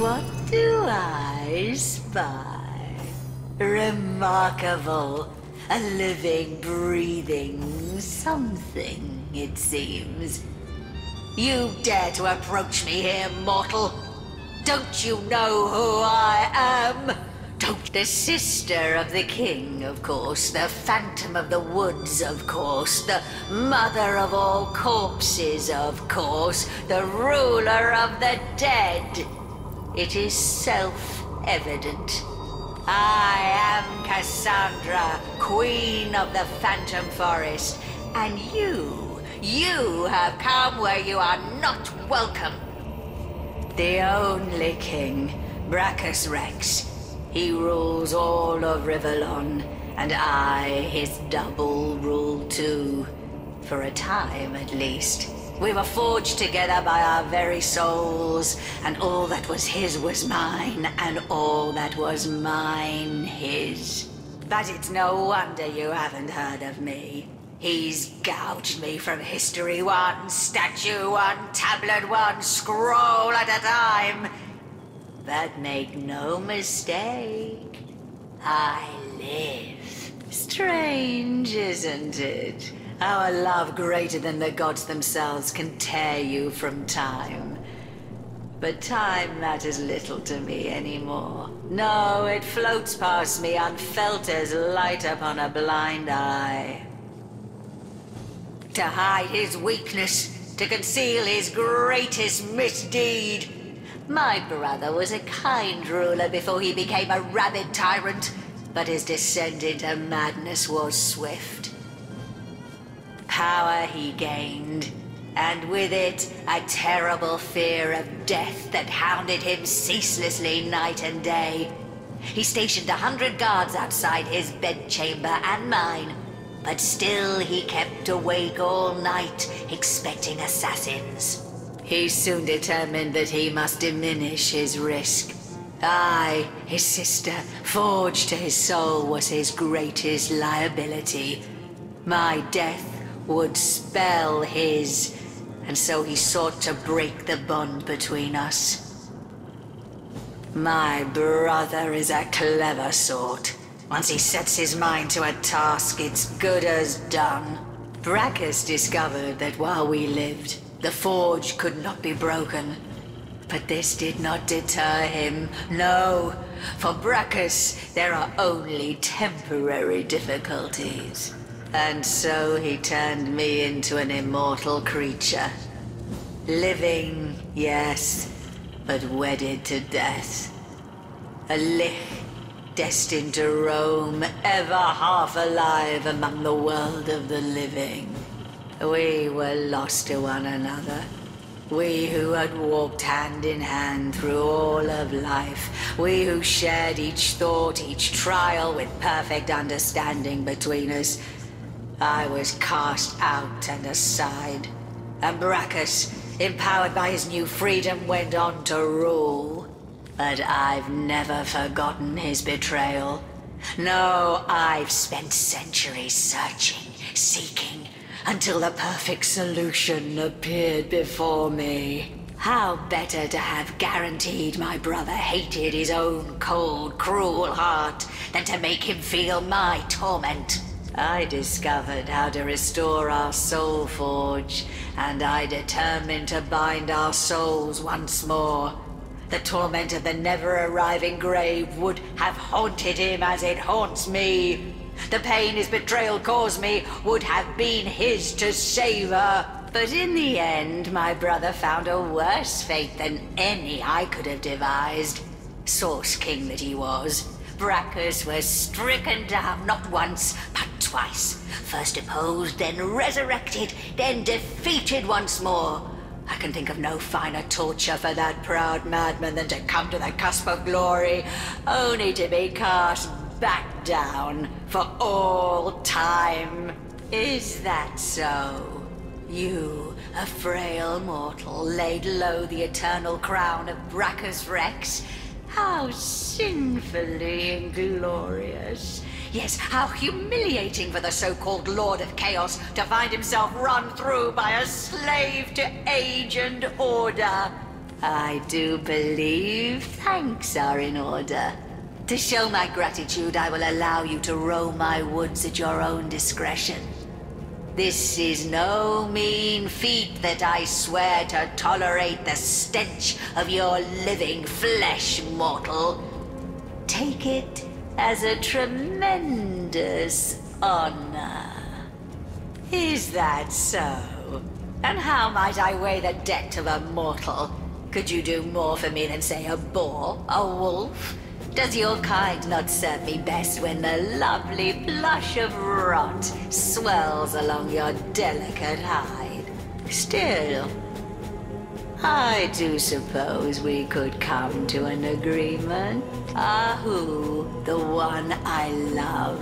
What do I spy? Remarkable. A living, breathing something, it seems. You dare to approach me here, mortal? Don't you know who I am? Don't. The sister of the king, of course. The phantom of the woods, of course. The mother of all corpses, of course. The ruler of the dead. It is self-evident. I am Cassandra, queen of the Phantom Forest. And you have come where you are not welcome. The only king, Brachus Rex. He rules all of Rivellon, and I, his double, rule too. For a time, at least. We were forged together by our very souls, and all that was his was mine, and all that was mine his. But it's no wonder you haven't heard of me. He's gouged me from history, one statue, one tablet, one scroll at a time. But make no mistake, I live. Strange, isn't it? How a love greater than the gods themselves can tear you from time. But time matters little to me anymore. No, it floats past me unfelt as light upon a blind eye. To hide his weakness, to conceal his greatest misdeed. My brother was a kind ruler before he became a rabid tyrant, but his descent into madness was swift. Power he gained, and with it, a terrible fear of death that hounded him ceaselessly night and day. He stationed 100 guards outside his bedchamber and mine, but still he kept awake all night, expecting assassins. He soon determined that he must diminish his risk. I, his sister, forged to his soul, was his greatest liability. My death would spell his, and so he sought to break the bond between us. My brother is a clever sort. Once he sets his mind to a task, it's good as done. Brachus discovered that while we lived, the forge could not be broken. But this did not deter him, no. For Brachus, there are only temporary difficulties. And so he turned me into an immortal creature. Living, yes, but wedded to death. A lich, destined to roam, ever half alive among the world of the living. We were lost to one another. We who had walked hand in hand through all of life. We who shared each thought, each trial with perfect understanding between us. I was cast out and aside. And Brachus, empowered by his new freedom, went on to rule. But I've never forgotten his betrayal. No, I've spent centuries searching, seeking, until the perfect solution appeared before me. How better to have guaranteed my brother hated his own cold, cruel heart than to make him feel my torment. I discovered how to restore our soul forge, and I determined to bind our souls once more. The torment of the never-arriving grave would have haunted him as it haunts me. The pain his betrayal caused me would have been his to savor. But in the end, my brother found a worse fate than any I could have devised. Source King that he was, Brachus was stricken down not once, but twice. First deposed, then resurrected, then defeated once more. I can think of no finer torture for that proud madman than to come to the cusp of glory, only to be cast back down for all time. Is that so? You, a frail mortal, laid low the eternal crown of Brachus Rex? How sinfully inglorious. Yes, how humiliating for the so-called Lord of Chaos to find himself run through by a slave to age and order. I do believe thanks are in order. To show my gratitude, I will allow you to roam my woods at your own discretion. This is no mean feat that I swear to tolerate the stench of your living flesh, mortal. Take it as a tremendous honor. Is that so? And how might I weigh the debt of a mortal? Could you do more for me than, say, a boar, a wolf? Does your kind not serve me best when the lovely blush of rot swells along your delicate hide? Still, I do suppose we could come to an agreement. Ahu, the one I love,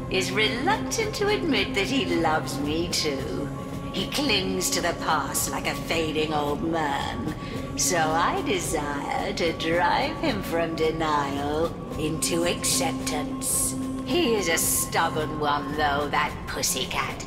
is reluctant to admit that he loves me too. He clings to the past like a fading old man. So I desire to drive him from denial into acceptance. He is a stubborn one, though, that pussycat.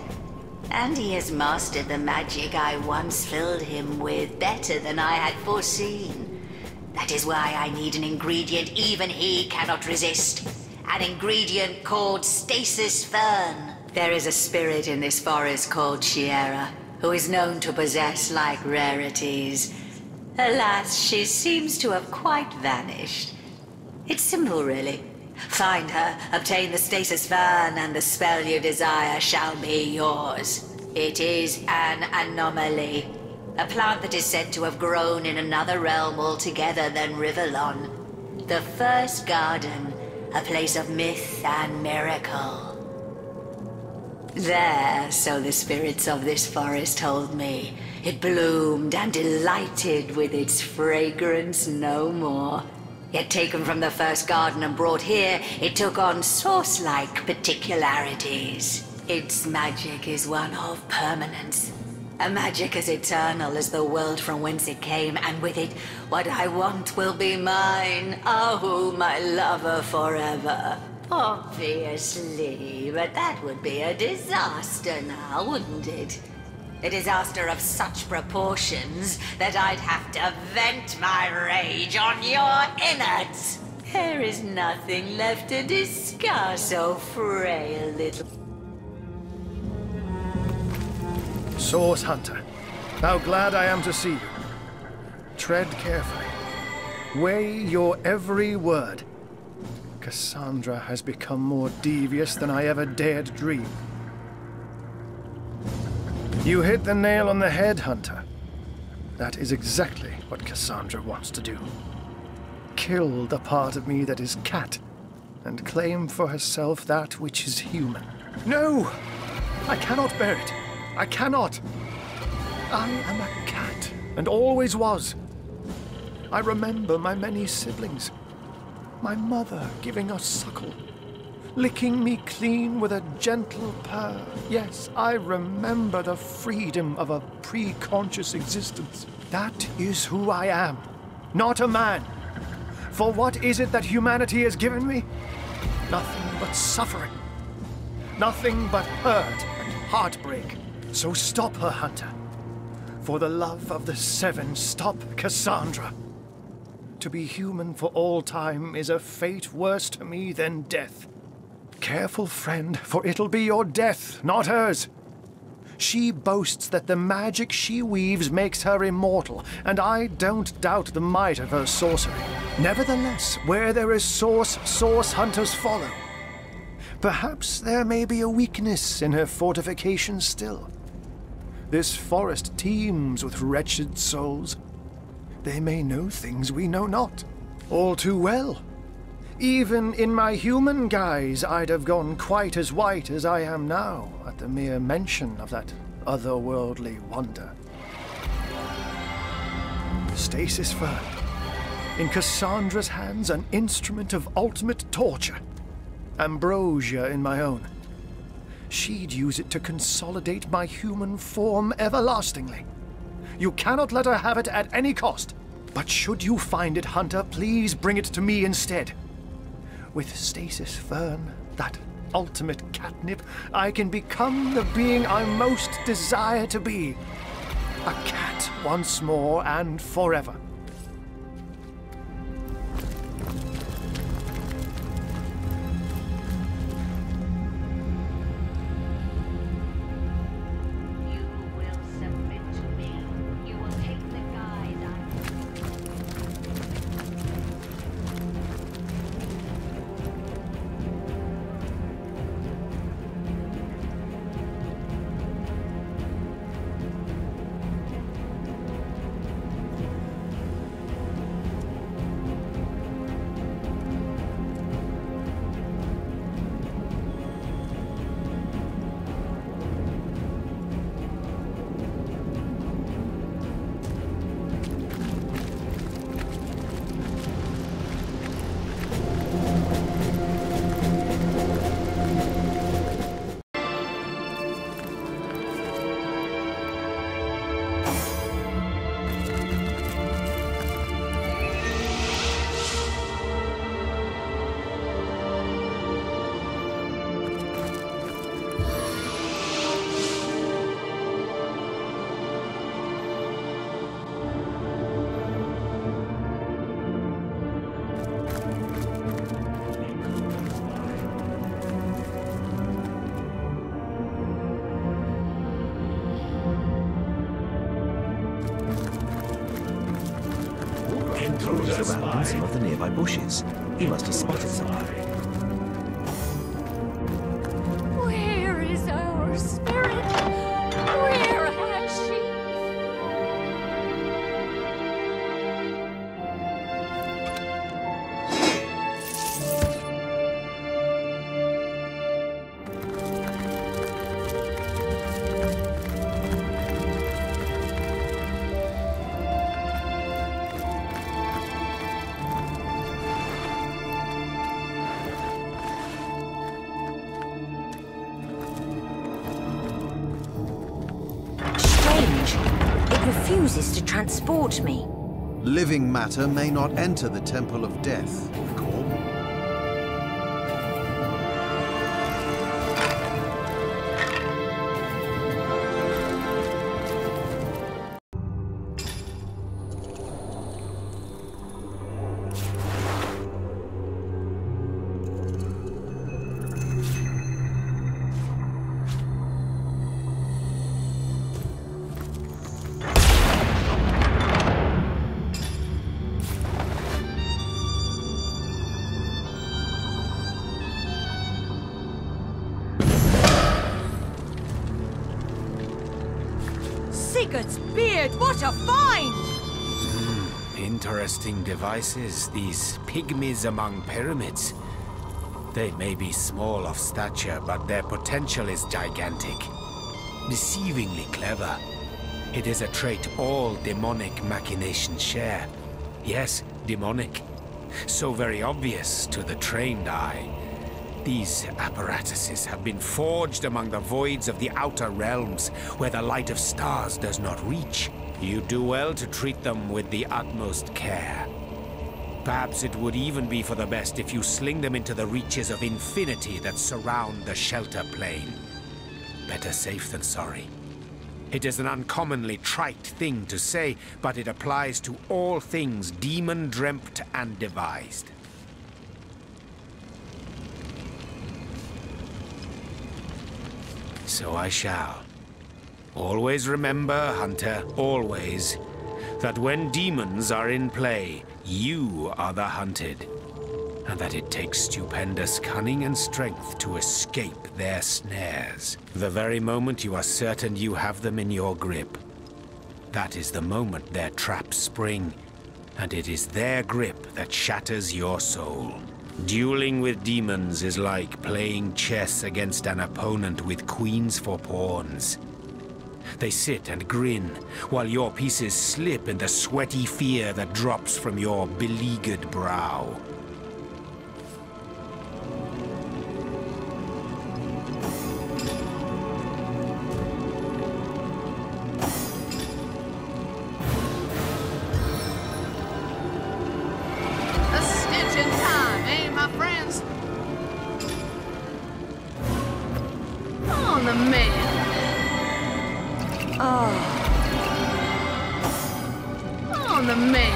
And he has mastered the magic I once filled him with better than I had foreseen. That is why I need an ingredient even he cannot resist. An ingredient called stasis fern. There is a spirit in this forest called Shiera, who is known to possess like rarities. Alas, she seems to have quite vanished. It's simple, really. Find her, obtain the stasis fern, and the spell you desire shall be yours. It is an anomaly. A plant that is said to have grown in another realm altogether than Rivellon. The first garden, a place of myth and miracle. There, so the spirits of this forest told me, it bloomed and delighted with its fragrance no more. Yet taken from the first garden and brought here, it took on source-like particularities. Its magic is one of permanence. A magic as eternal as the world from whence it came, and with it, what I want will be mine. Oh, my lover forever. Obviously, but that would be a disaster now, wouldn't it? A disaster of such proportions that I'd have to vent my rage on your innards. There is nothing left to discuss, oh frail little... Source Hunter, how glad I am to see you. Tread carefully. Weigh your every word. Cassandra has become more devious than I ever dared dream. You hit the nail on the head, Hunter. That is exactly what Cassandra wants to do. Kill the part of me that is cat, and claim for herself that which is human. No! I cannot bear it. I cannot. I am a cat, and always was. I remember my many siblings. My mother giving us suckle, licking me clean with a gentle purr. Yes, I remember the freedom of a pre-conscious existence. That is who I am, not a man. For what is it that humanity has given me? Nothing but suffering. Nothing but hurt and heartbreak. So stop her, Hunter. For the love of the Seven, stop Cassandra. To be human for all time is a fate worse to me than death. Careful, friend, for it'll be your death, not hers. She boasts that the magic she weaves makes her immortal, and I don't doubt the might of her sorcery. Nevertheless, where there is source, source hunters follow. Perhaps there may be a weakness in her fortifications still. This forest teems with wretched souls. They may know things we know not. All too well. Even in my human guise, I'd have gone quite as white as I am now at the mere mention of that otherworldly wonder. Stasis fern. In Cassandra's hands, an instrument of ultimate torture. Ambrosia in my own. She'd use it to consolidate my human form everlastingly. You cannot let her have it at any cost. But should you find it, Hunter, please bring it to me instead. With stasis fern, that ultimate catnip, I can become the being I most desire to be. A cat once more and forever. He's around in some of the nearby bushes. He must have spotted something. Where is our spirit? Where has she? It refuses to transport me. Living matter may not enter the Temple of Death, Corb. Sigurd's beard, what a find! Interesting devices, these pygmies among pyramids. They may be small of stature, but their potential is gigantic. Deceivingly clever. It is a trait all demonic machinations share. Yes, demonic. So very obvious to the trained eye. These apparatuses have been forged among the voids of the outer realms, where the light of stars does not reach. You do well to treat them with the utmost care. Perhaps it would even be for the best if you sling them into the reaches of infinity that surround the shelter plane. Better safe than sorry. It is an uncommonly trite thing to say, but it applies to all things demon-dreamt and devised. So I shall. Always remember, Hunter, always, that when demons are in play, you are the hunted, and that it takes stupendous cunning and strength to escape their snares. The very moment you are certain you have them in your grip, that is the moment their traps spring, and it is their grip that shatters your soul. Dueling with demons is like playing chess against an opponent with queens for pawns. They sit and grin, while your pieces slip in the sweaty fear that drops from your beleaguered brow. A stitch in time, eh, my friends? On the man. On the man.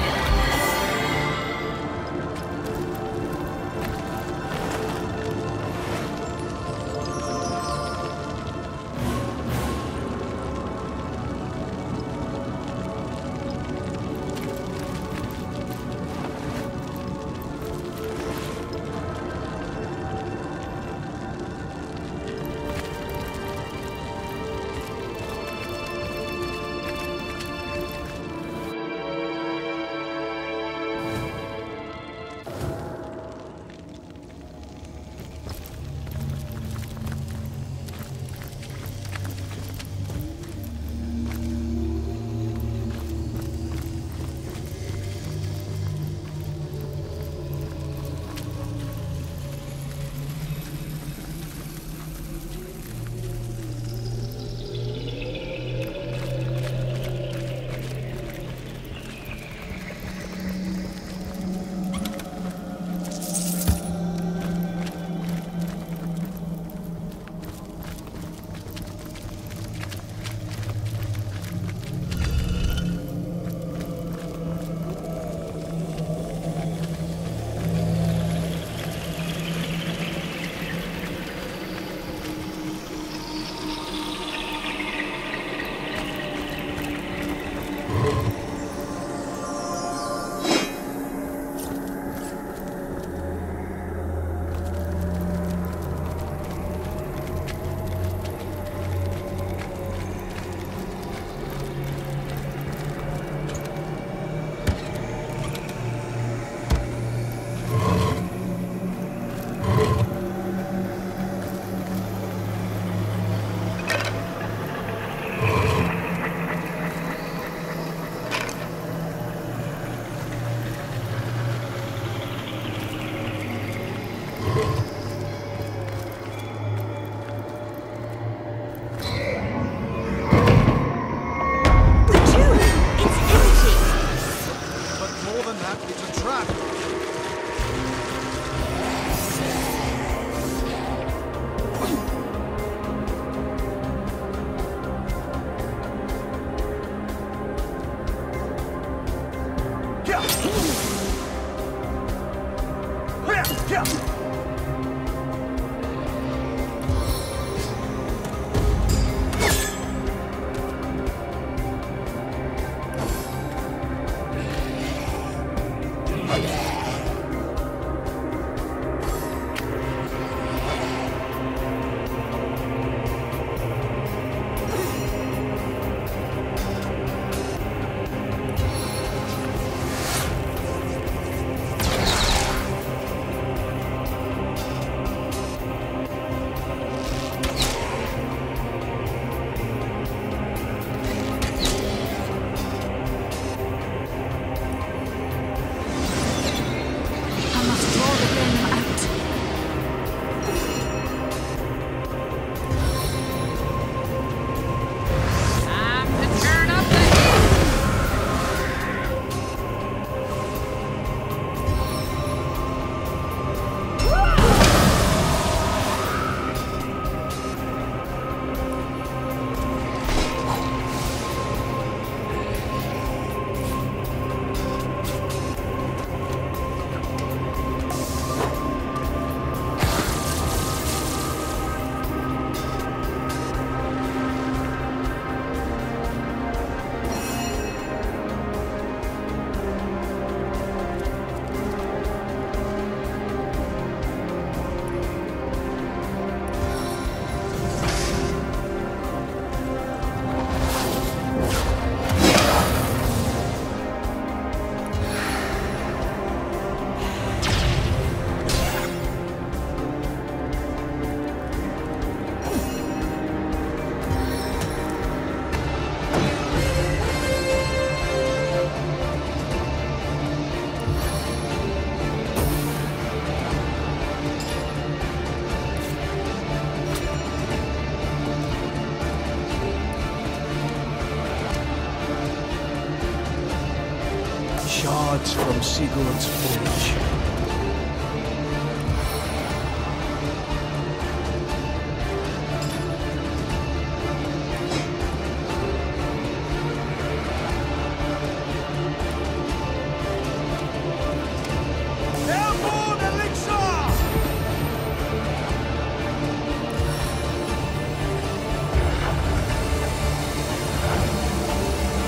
Shards from Sigurd's forge.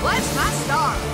Bless my stars!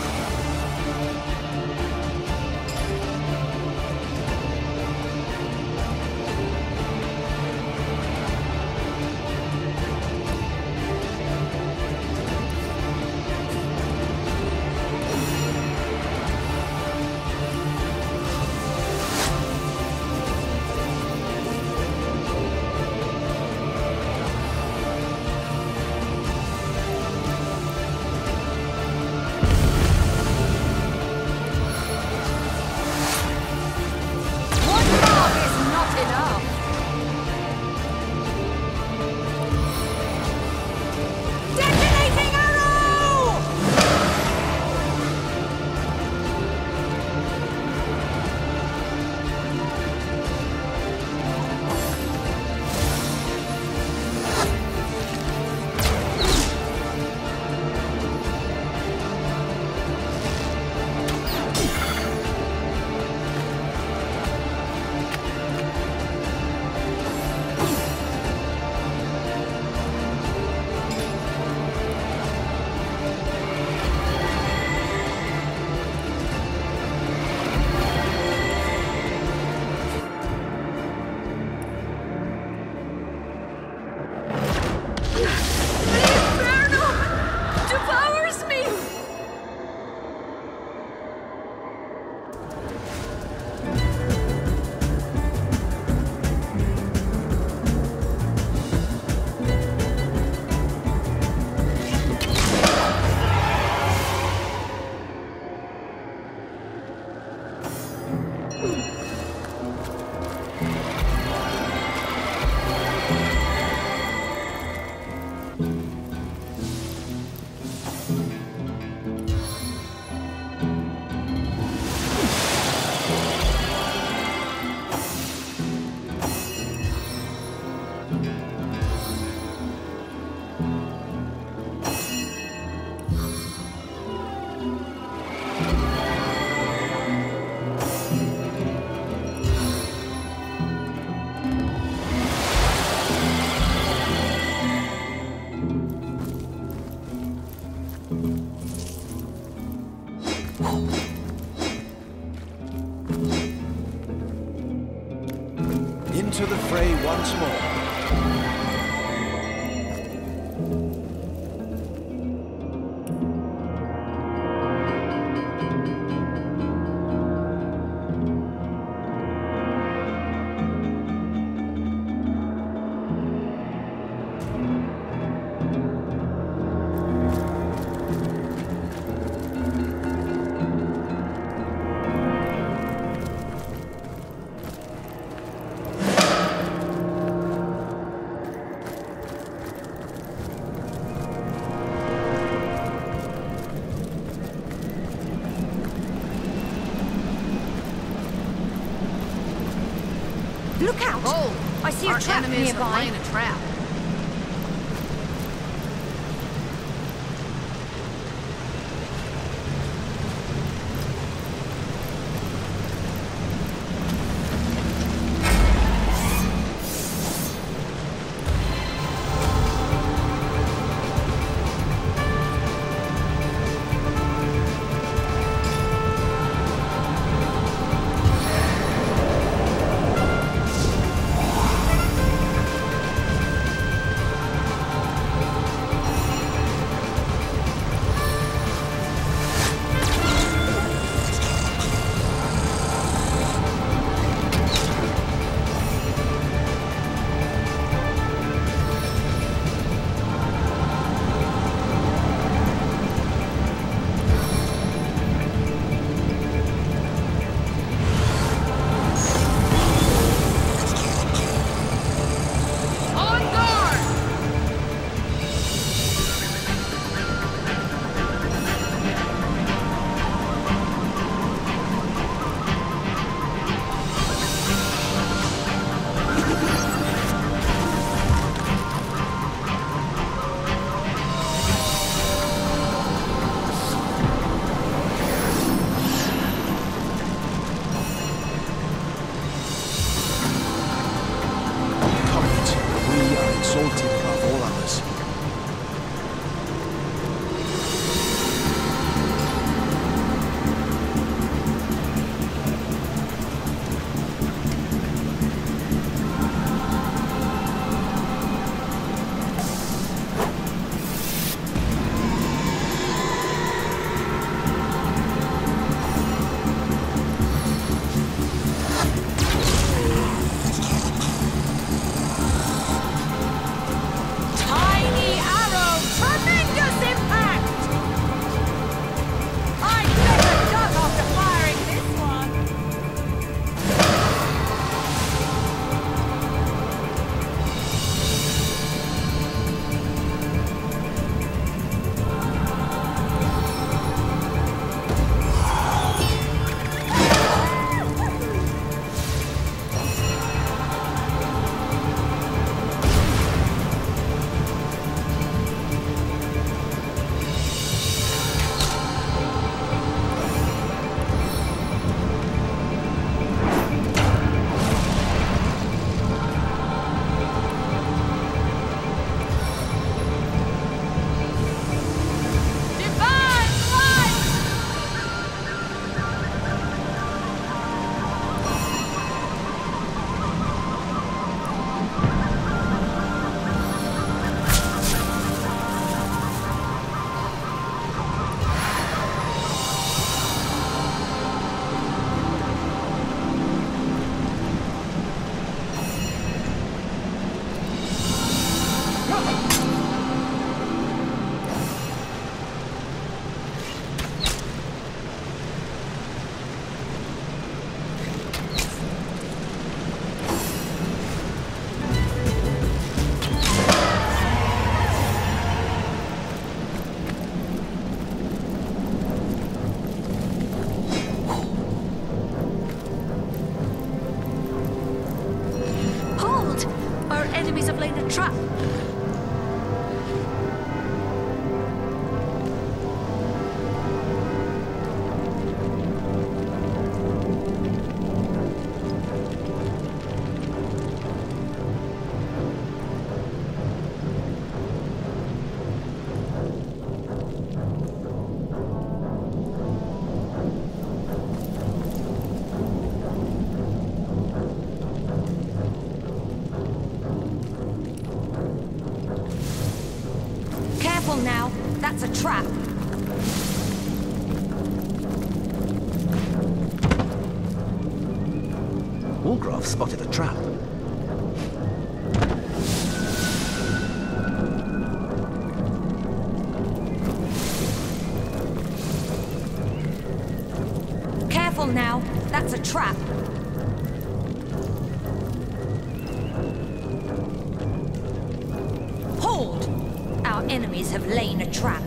into the fray once more. Look out! Oh, I see a our trap enemies nearby. are laying a trap. That's a trap. Wolgraff spotted a trap. Careful now. That's a trap. Hold! Our enemies have laid a trap.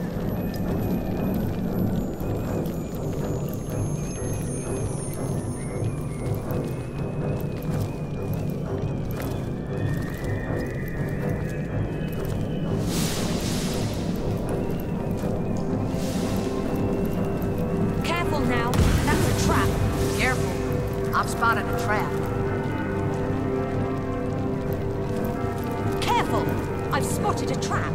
Careful now. That's a trap. Careful. I've spotted a trap. Careful! I've spotted a trap.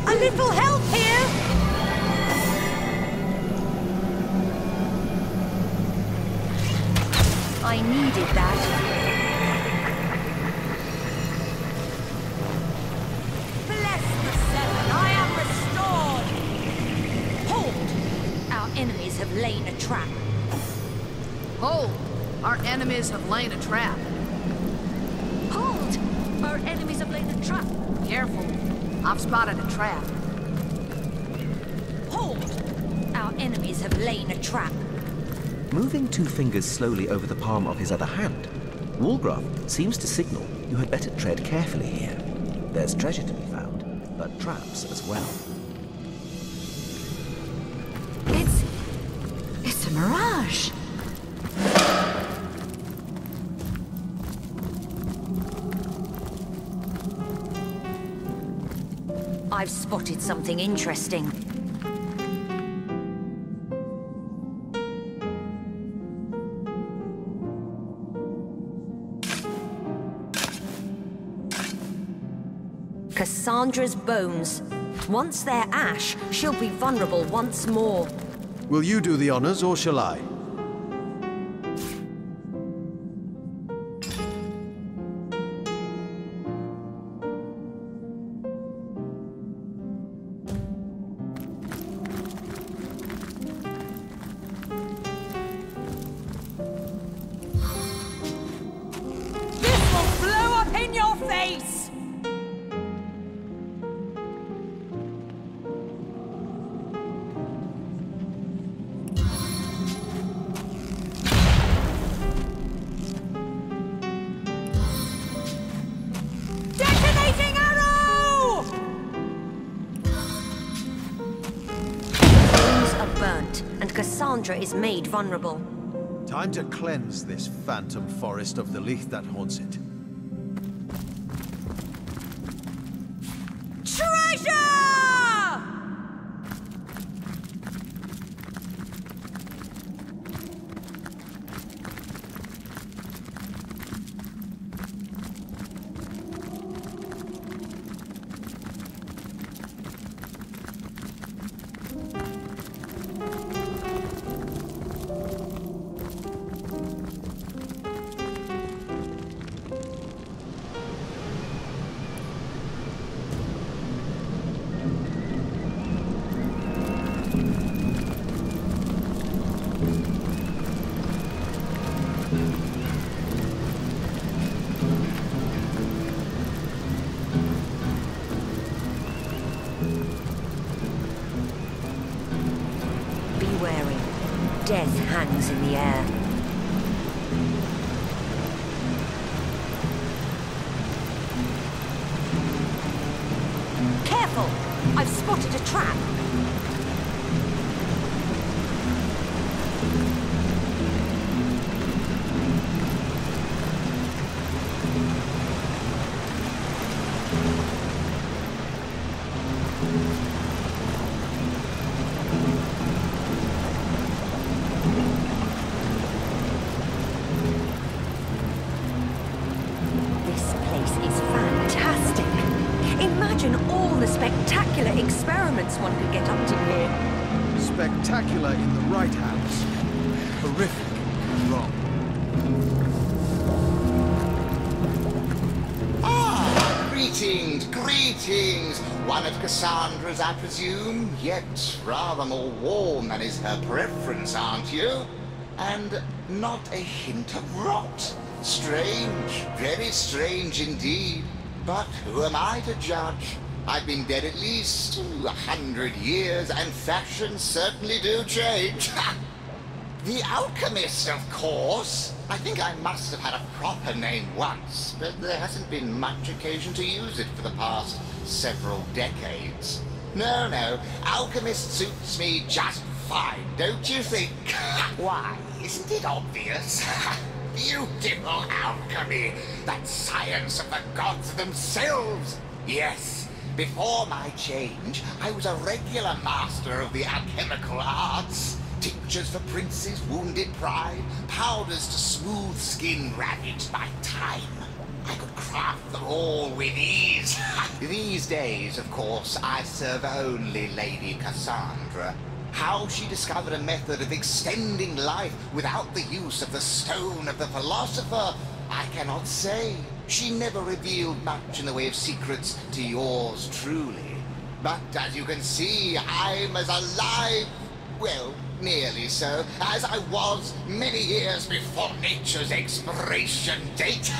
A little help here! I needed that. Bless the Seven, I am restored! Hold! Our enemies have laid a trap. Hold! Our enemies have laid a trap. Hold! Our enemies have laid a trap. Careful. I've spotted a trap. Hold! Our enemies have laid a trap. Moving two fingers slowly over the palm of his other hand, Wolgraff seems to signal you had better tread carefully here. There's treasure to be found, but traps as well. It's a mirage. I've spotted something interesting. Cassandra's bones. Once they're ash, she'll be vulnerable once more. Will you do the honors, or shall I? This will blow up in your face! Detonating arrow! Bones are burnt, and Cassandra is made vulnerable. Time to cleanse this phantom forest of the Licht that haunts it. Treasure! Death hangs in the air. Careful! I've spotted a trap. One could get up to here. Spectacular in the right hands. Horrific in the wrong. Ah, greetings, greetings. One of Cassandra's, I presume, yet rather more warm than is her preference, aren't you? And not a hint of rot. Strange, very strange indeed. But who am I to judge? I've been dead at least 100 years, and fashions certainly do change. The alchemist, of course. I think I must have had a proper name once, but there hasn't been much occasion to use it for the past several decades. No, no, alchemist suits me just fine, don't you think? Why, isn't it obvious? Beautiful alchemy, that science of the gods themselves. Yes. Before my change, I was a regular master of the alchemical arts. Tinctures for princes' wounded pride, powders to smooth skin ravaged by time. I could craft them all with ease. These days, of course, I serve only Lady Cassandra. How she discovered a method of extending life without the use of the stone of the philosopher, I cannot say. She never revealed much in the way of secrets to yours truly. But as you can see, I'm as alive, well, nearly so, as I was many years before nature's expiration date.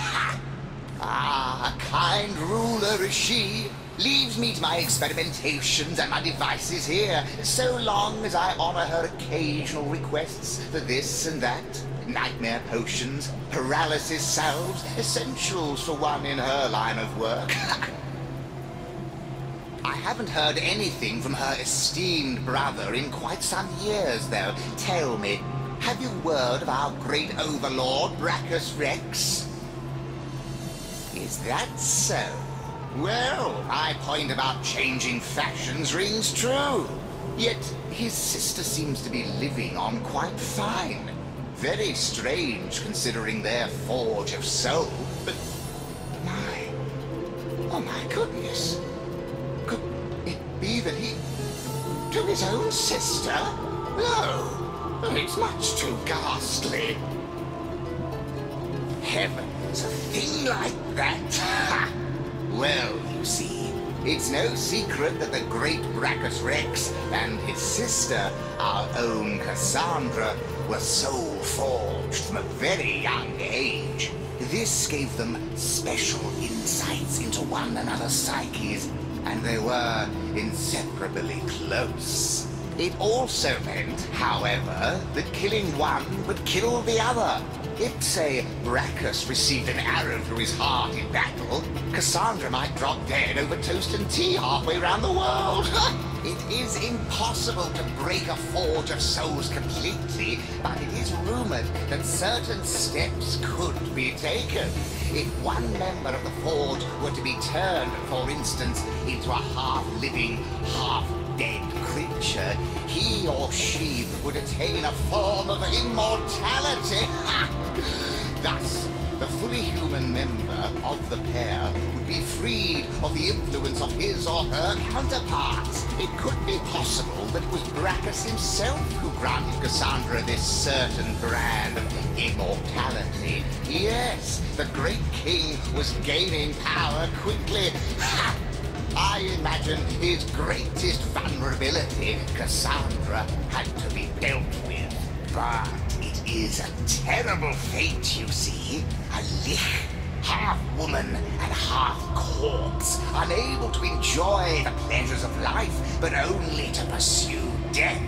Ah, a kind ruler is she. Leaves me to my experimentations and my devices here, so long as I honor her occasional requests for this and that. Nightmare potions, paralysis salves, essentials for one in her line of work. I haven't heard anything from her esteemed brother in quite some years, though. Tell me, have you word of our great overlord, Brachus Rex? Is that so? Well, my point about changing fashions rings true. Yet his sister seems to be living on quite fine. Very strange, considering their forge of soul, but oh my goodness. Could it be that he... to his own sister? No, it's much too ghastly. Heavens, a thing like that? Well, you see, it's no secret that the great Brachus Rex and his sister, our own Cassandra, were soul forged from a very young age. This gave them special insights into one another's psyches, and they were inseparably close. It also meant, however, that killing one would kill the other. If, say, Brachus received an arrow through his heart in battle, Cassandra might drop dead over toast and tea halfway around the world. It is impossible to break a forge of souls completely, but it is rumored that certain steps could be taken. If one member of the forge were to be turned, for instance, into a half-living, half-dead creature, he or she would attain a form of immortality. Thus, the fully human member of the pair would be freed of the influence of his or her counterparts. It could be possible that it was Brachus himself who granted Cassandra this certain brand of immortality. Yes, the great king was gaining power quickly. I imagine his greatest vulnerability, Cassandra, had to be dealt with. But it is a terrible fate, you see. A lich, half woman and half corpse, unable to enjoy the pleasures of life, but only to pursue death.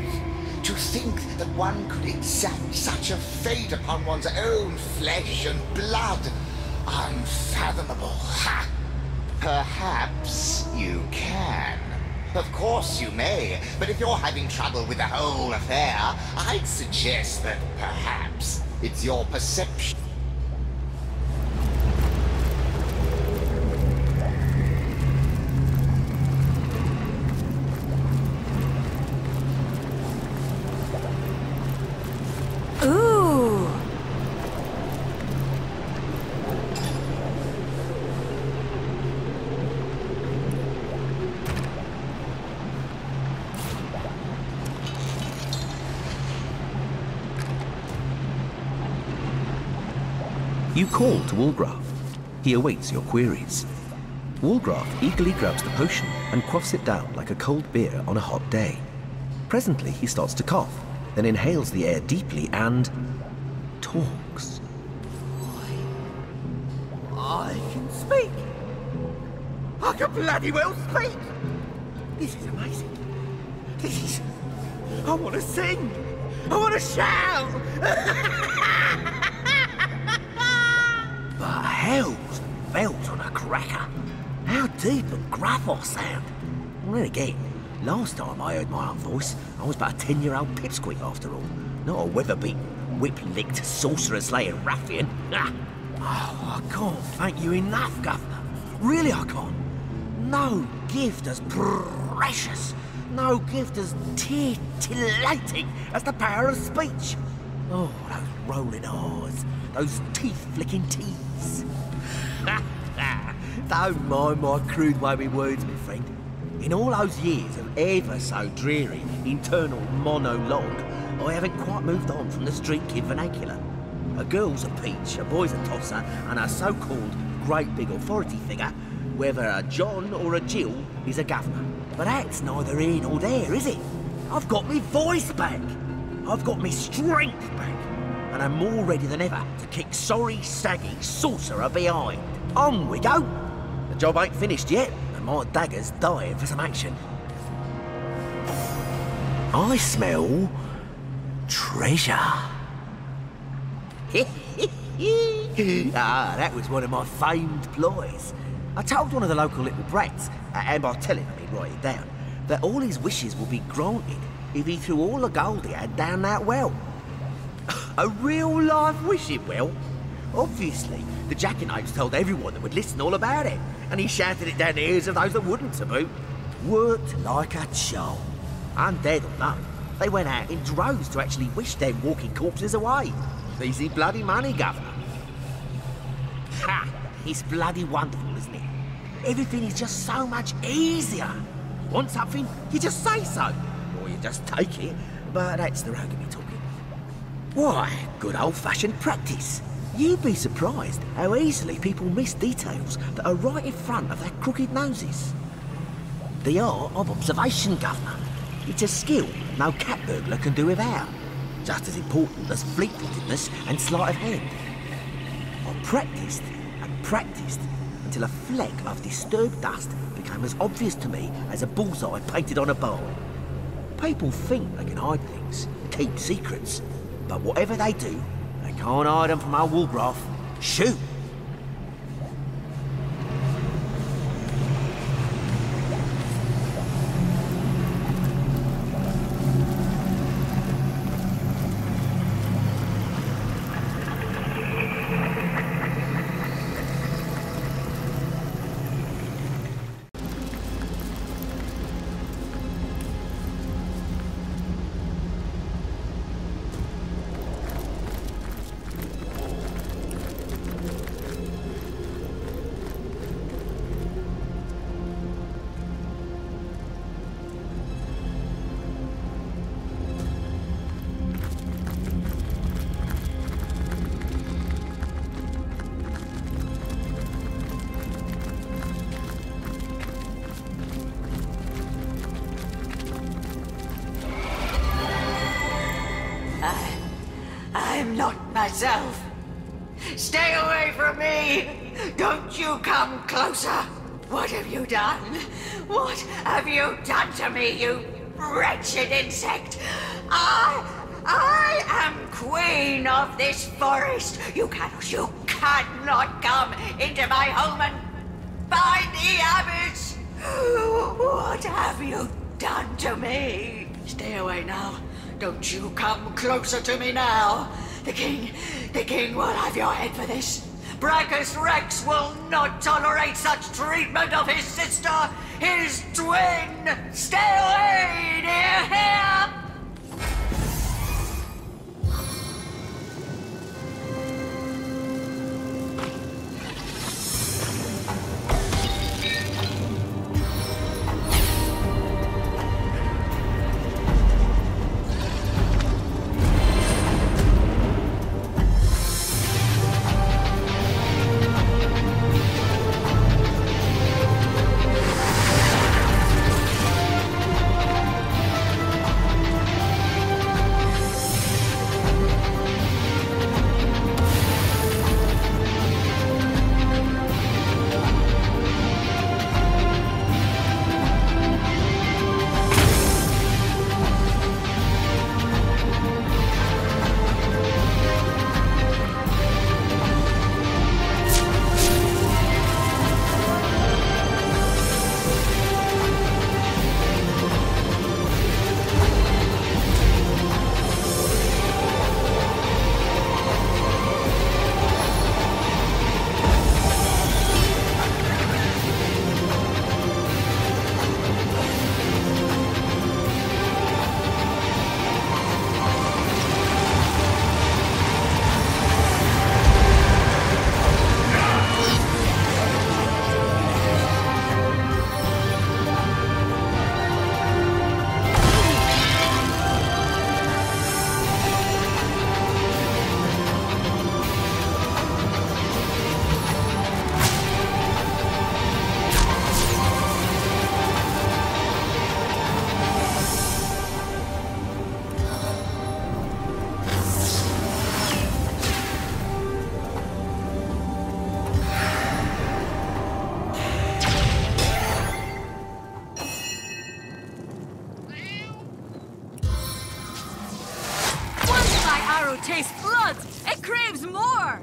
To think that one could exact such a fate upon one's own flesh and blood. Unfathomable. Ha! Perhaps you can. Of course you may, but if you're having trouble with the whole affair, I'd suggest that perhaps it's your perception. Ooh! You call to Woolgraf. He awaits your queries. Woolgraf eagerly grabs the potion and quaffs it down like a cold beer on a hot day. Presently, he starts to cough, then inhales the air deeply and talks. I can speak. I can bloody well speak. This is amazing. This is... I want to sing. I want to shout. But hell's bells on a cracker. How deep and gruff I sound. And then again, last time I heard my own voice, I was but a 10-year-old pipsqueak after all. Not a weather-beaten, whip-licked, sorcerer-slaying ruffian. Ah. Oh, I can't thank you enough, Governor. Really, I can't. No gift as precious, no gift as titillating as the power of speech. Oh, those rolling R's, those teeth-flicking T's. Don't mind my crude way with words, my friend. In all those years of ever so dreary internal monologue, I haven't quite moved on from the street kid vernacular. A girl's a peach, a boy's a tosser, and a so-called great big authority figure, whether a John or a Jill, is a governor. But that's neither here nor there, is it? I've got me voice back. I've got me strength back. And I'm more ready than ever to kick sorry, saggy sorcerer behind. On we go. The job ain't finished yet, and my dagger's dying for some action. I smell... treasure. That was one of my famed ploys. I told one of the local little brats, and by telling him he'd write it down, that all his wishes would be granted if he threw all the gold he had down that well. A real-life wishing well. Obviously, the jackanapes told everyone that would listen all about it, and he shouted it down the ears of those that wouldn't, to boot. Worked like a charm. Undead or not, they went out in droves to actually wish their walking corpses away. Easy bloody money, Governor. Ha! It's bloody wonderful, isn't it? Everything is just so much easier. You want something, you just say so. Or you just take it, but that's the Rogamy talking. Why, good old-fashioned practice. You'd be surprised how easily people miss details that are right in front of their crooked noses. The art of observation, Governor. It's a skill no cat burglar can do without. Just as important as fleet-footedness and sleight of hand. I practiced and practiced until a fleck of disturbed dust became as obvious to me as a bullseye painted on a barn. People think they can hide things, keep secrets, but whatever they do, they can't hide them from our Woolgraf. Shoot! I'm not myself. Stay away from me! Don't you come closer! What have you done? What have you done to me, you wretched insect! I am queen of this forest! You cannot come into my home and find the abyss! What have you done to me? Stay away now. Don't you come closer to me now. The king will have your head for this. Brachus Rex will not tolerate such treatment of his sister, his twin! Stay away, do you hear? Tastes blood! It craves more!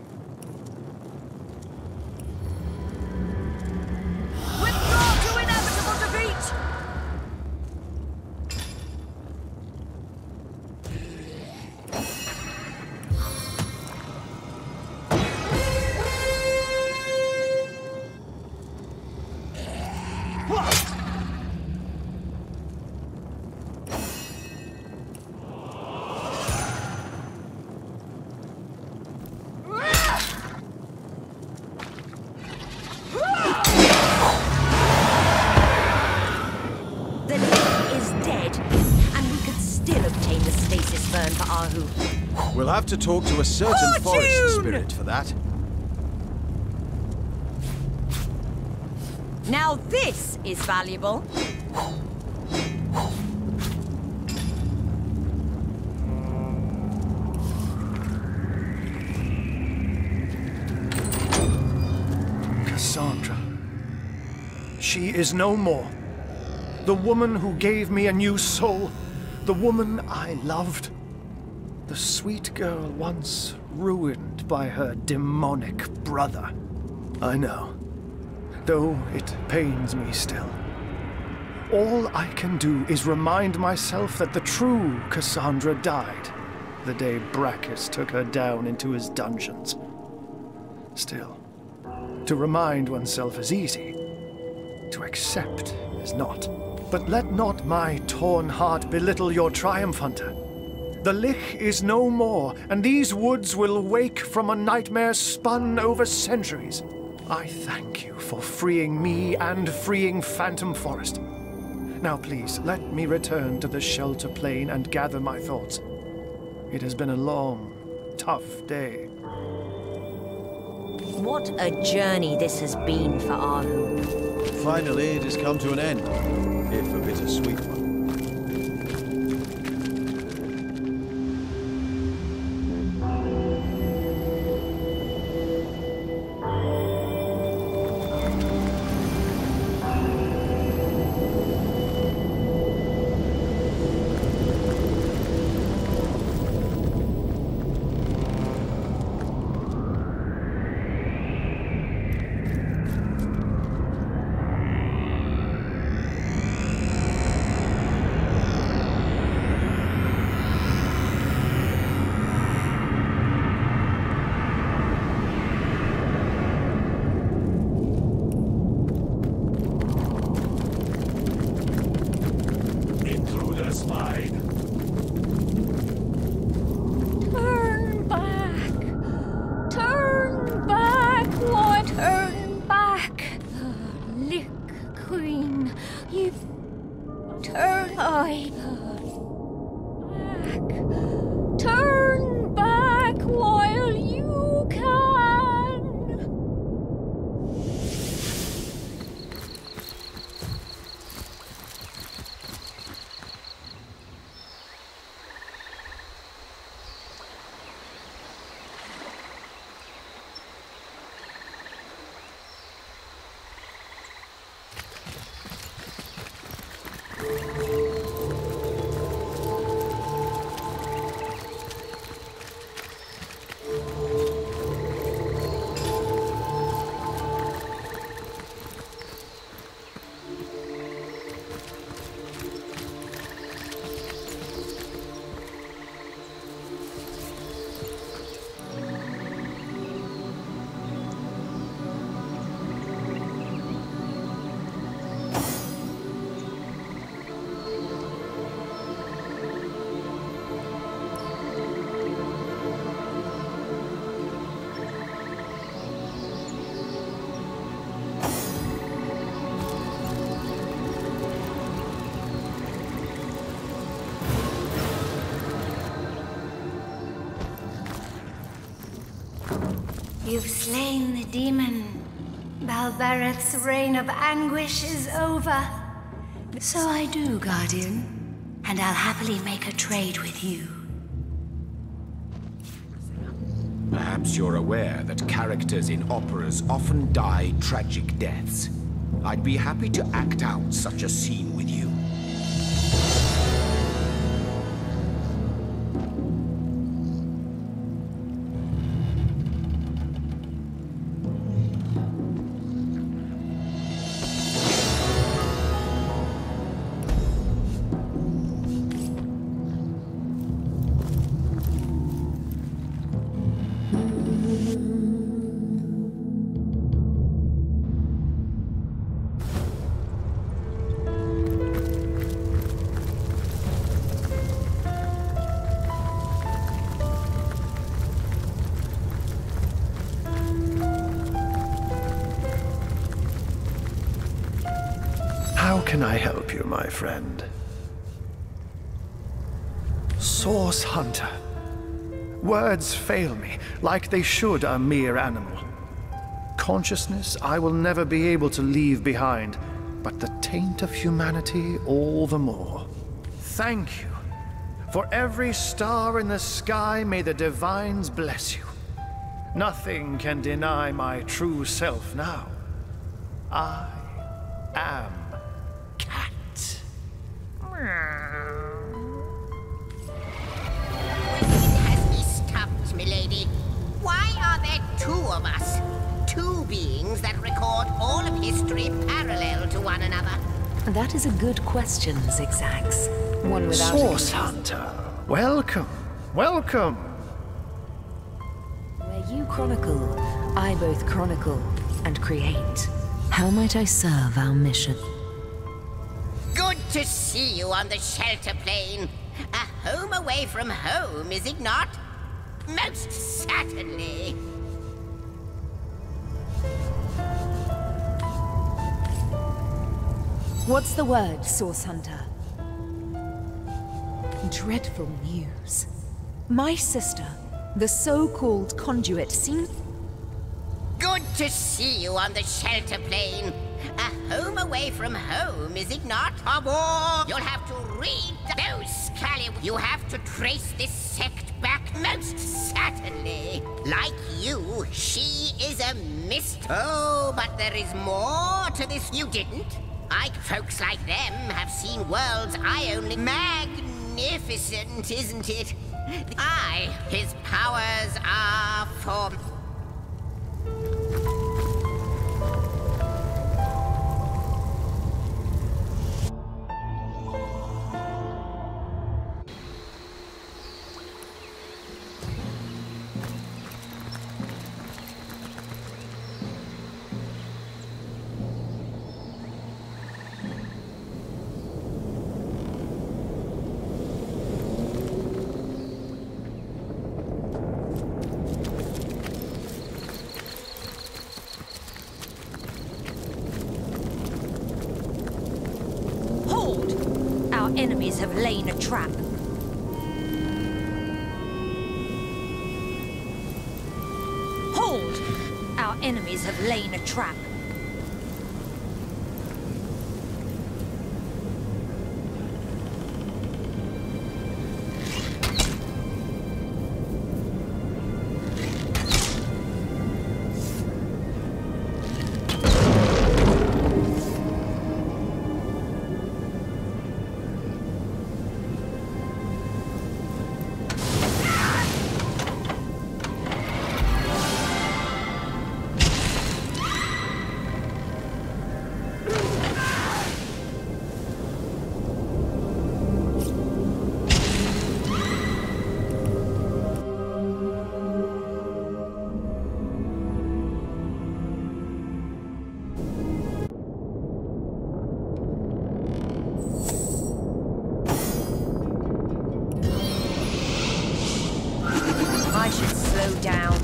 Withdraw to inevitable defeat! We'll have to talk to a certain forest spirit for that. Now this is valuable. Cassandra. She is no more. The woman who gave me a new soul. The woman I loved. The sweet girl once ruined by her demonic brother. I know, though it pains me still. All I can do is remind myself that the true Cassandra died the day Brachus took her down into his dungeons. Still, to remind oneself is easy. To accept is not. But let not my torn heart belittle your triumph, Hunter. The Lich is no more, and these woods will wake from a nightmare spun over centuries. I thank you for freeing me and freeing Phantom Forest. Now please, let me return to the shelter plain and gather my thoughts. It has been a long, tough day. What a journey this has been for Ahu. Finally, it has come to an end, if a bittersweet one. satisfied. Turn back! Turn back, Lord! Turn back! Lick Queen, you turn back! Turn back while you can! You've slain the demon. Balbareth's reign of anguish is over. So I do, Guardian. And I'll happily make a trade with you. Perhaps you're aware that characters in operas often die tragic deaths. I'd be happy to act out such a scene with you. How can I help you, my friend? Source Hunter. Words fail me, like they should a mere animal. Consciousness I will never be able to leave behind, but the taint of humanity all the more. Thank you. For every star in the sky, may the divines bless you. Nothing can deny my true self now. I am Cat. Has me stumped, milady. Why are there two of us? Two beings that record all of history parallel to one another. That is a good question, Zigzags. One without Source Hunter. Welcome. Welcome. Where you chronicle, I both chronicle and create. How might I serve our mission? Good to see you on the shelter plane. A home away from home, is it not? Most certainly. What's the word, Source Hunter? Dreadful news. My sister, the so-called conduit, seems... Good to see you on the shelter plane. A home away from home, is it not? Aboard! You'll have to read those scallywags. You have to trace this sect back, most certainly. Like you, she is a mist. Oh, but there is more to this. You didn't? Folks like them have seen worlds I only... Magnificent, isn't it? His powers are for... enemies have laid a trap. Hold! Our enemies have laid a trap. I should slow down.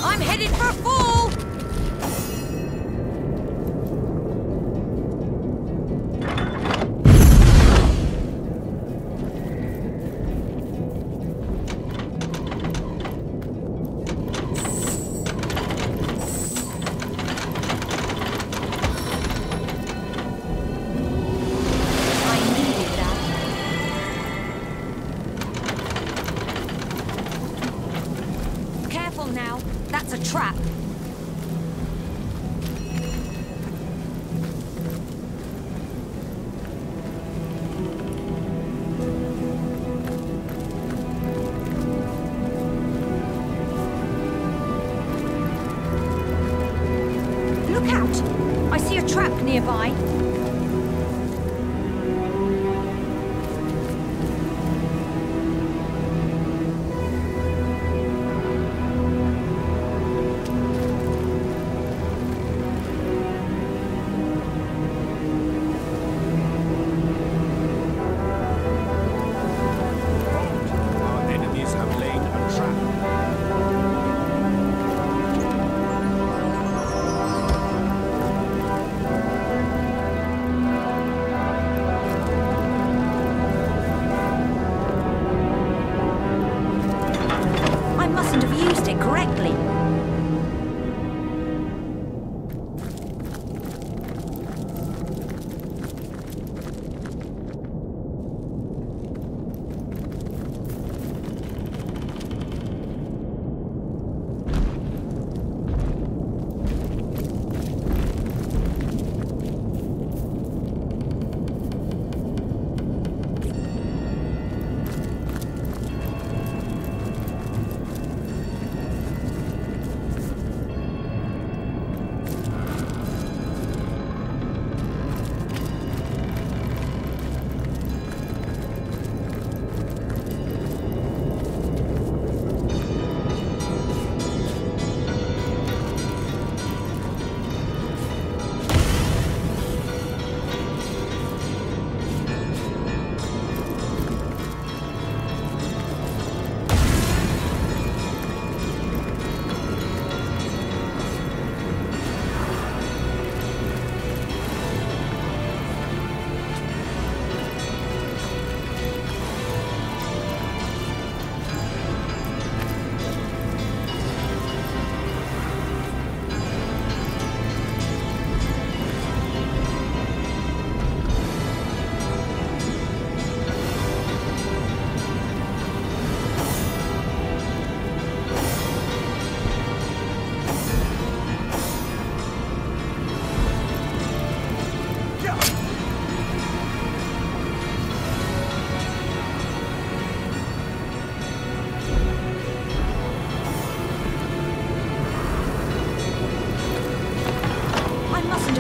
I'm headed for a fall! Now, that's a trap. Look out! I see a trap nearby.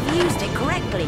I've used it correctly.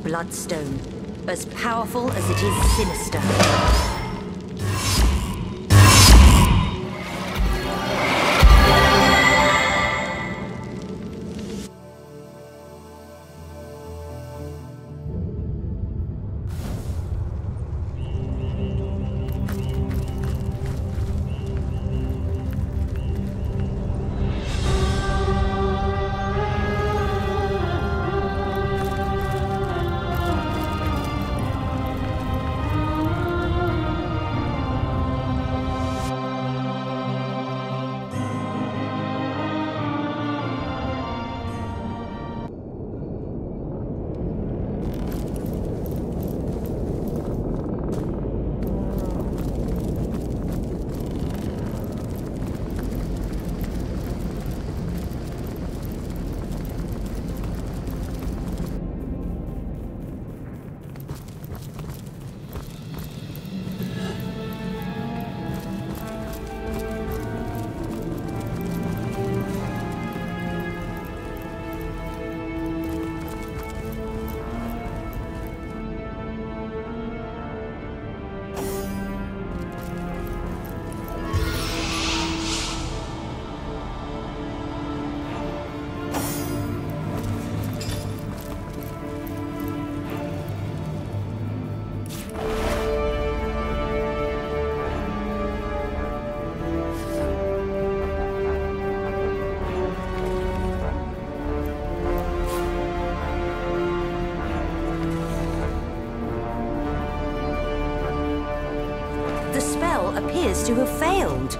Bloodstone, as powerful as it is sinister. Appears to have failed.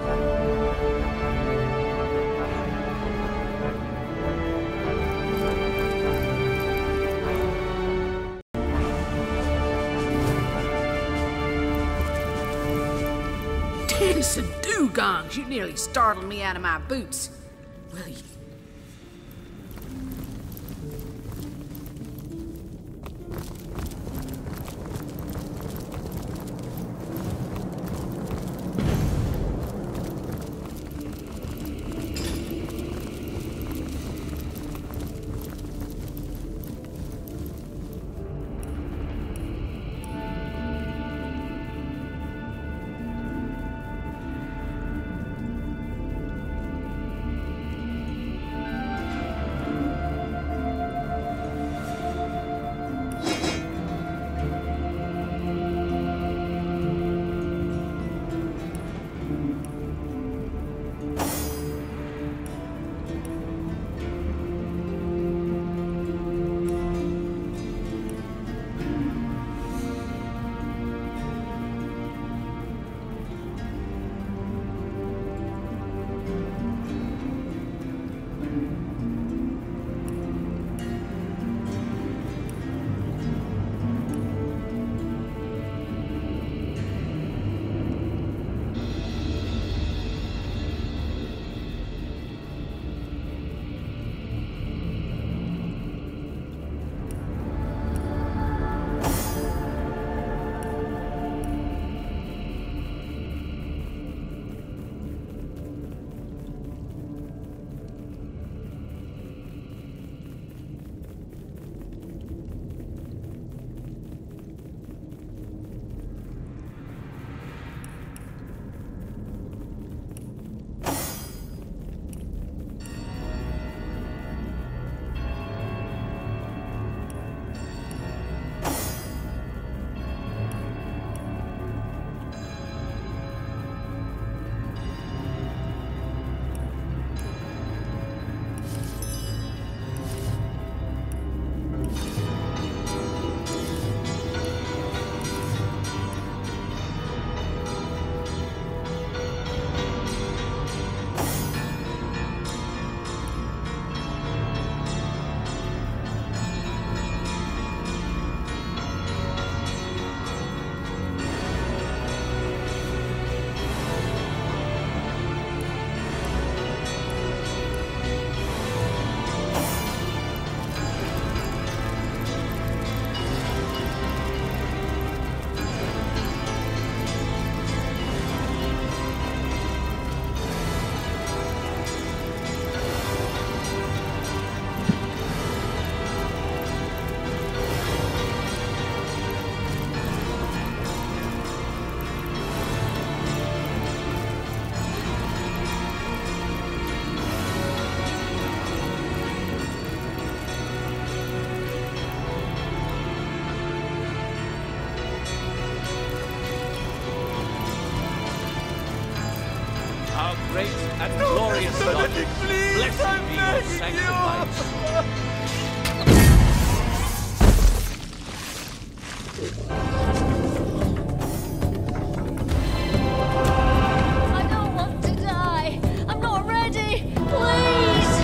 Listen, dugongs, you nearly startled me out of my boots. Well, I don't want to die. I'm not ready. Please.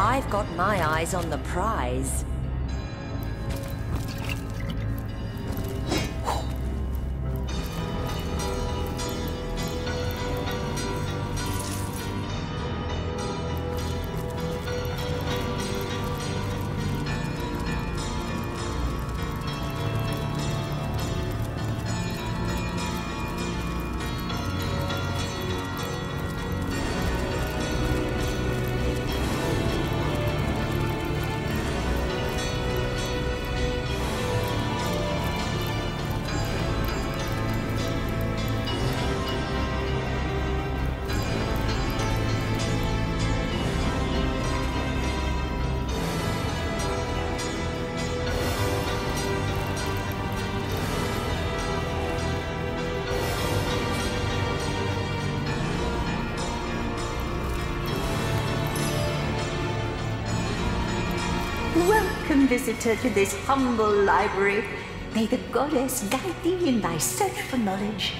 I've got my eyes on the prize. Welcome, visitor, to this humble library. May the goddess guide thee in thy search for knowledge.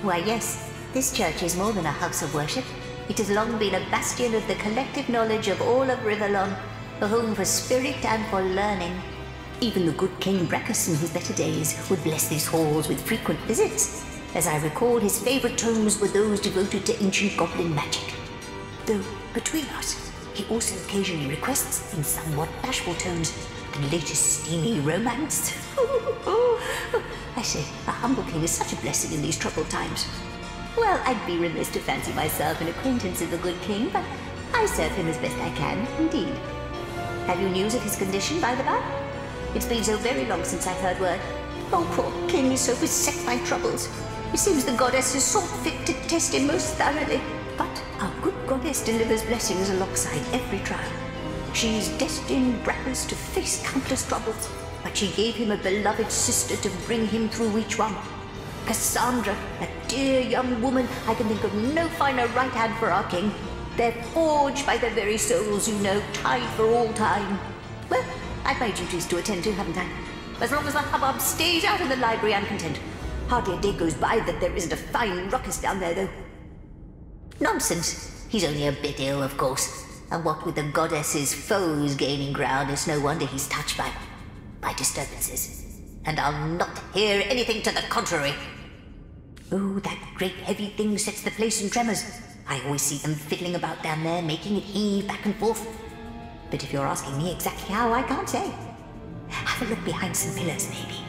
Why, yes, this church is more than a house of worship. It has long been a bastion of the collective knowledge of all of Riverlon, a home for spirit and for learning. Even the good King Brackus in his better days would bless these halls with frequent visits. As I recall, his favorite tomes were those devoted to ancient goblin magic. Though, between us, he also occasionally requests, in somewhat bashful tones, the latest steamy romance. I say, a humble king is such a blessing in these troubled times. Well, I'd be remiss to fancy myself an acquaintance of the good king, but I serve him as best I can, indeed. Have you news of his condition, by the by? It's been so very long since I've heard word. Oh, poor king is so beset by troubles. It seems the goddess has sought fit to test him most thoroughly. But our good goddess delivers blessings alongside every trial. She is destined, Braccus, to face countless troubles, but she gave him a beloved sister to bring him through each one. Cassandra, a dear young woman, I can think of no finer right hand for our king. They're forged by their very souls, you know, tied for all time. Well, I've my duties to attend to, haven't I? As long as the hubbub stays out of the library, I'm content. Hardly a day goes by that there isn't a fine ruckus down there, though. Nonsense. He's only a bit ill, of course. And what with the goddess's foes gaining ground, it's no wonder he's touched by disturbances. And I'll not hear anything to the contrary. Oh, that great heavy thing sets the place in tremors. I always see them fiddling about down there, making it heave back and forth. But if you're asking me exactly how, I can't say. Have a look behind some pillars, maybe.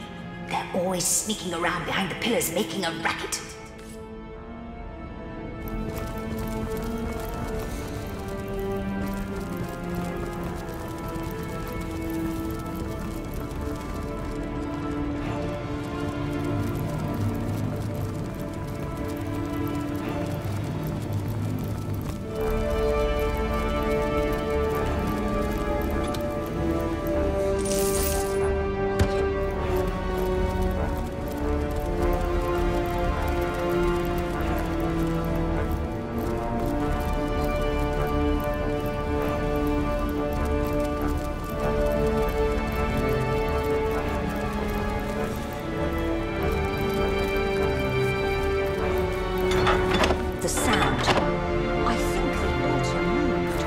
They're always sneaking around behind the pillars, making a racket. The sound. I think the altar moved.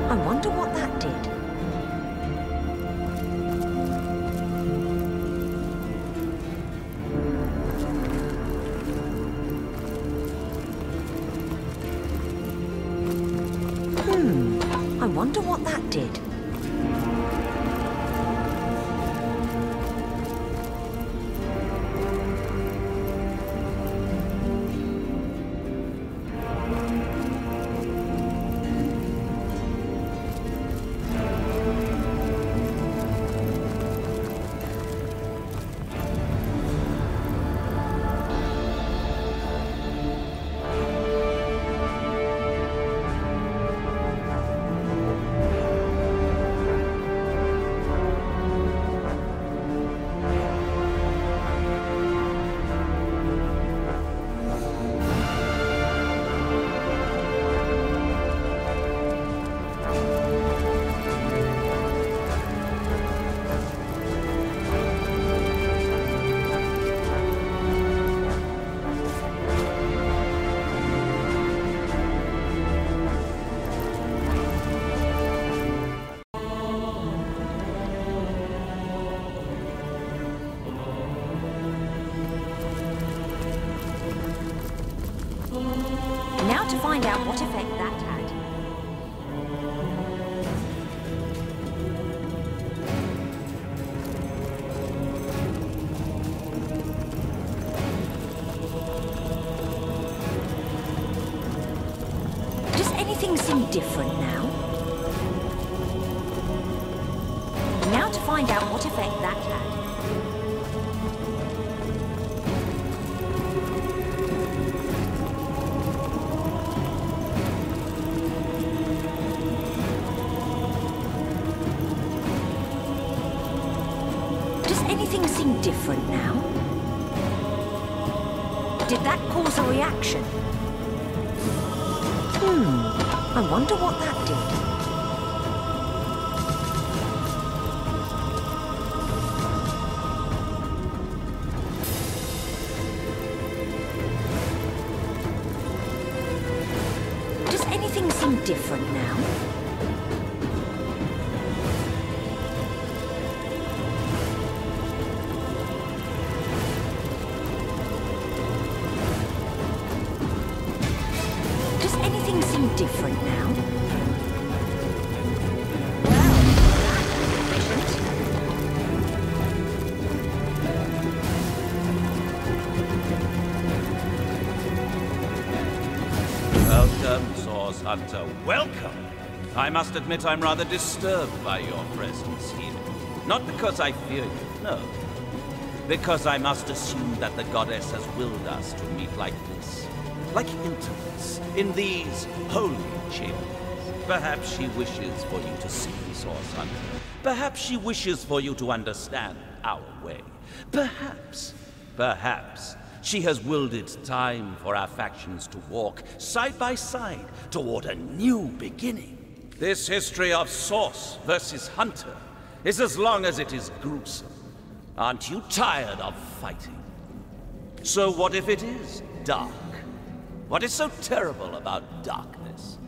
I wonder what that did. I wonder what that did. Now to find out what effect that had. Does anything seem different now? Now to find out what effect that had. Anything seem different now? Did that cause a reaction? I wonder what that did. Does anything seem different now? Hunter, welcome. I must admit I'm rather disturbed by your presence here. Not because I fear you, no. Because I must assume that the goddess has willed us to meet like this. Like intimates, in these holy chambers. Perhaps she wishes for you to see, Source Hunter. Perhaps she wishes for you to understand our way. Perhaps she has willed it time for our factions to walk side by side toward a new beginning. This history of Source versus Hunter is as long as it is gruesome. Aren't you tired of fighting? So what if it is dark? What is so terrible about darkness?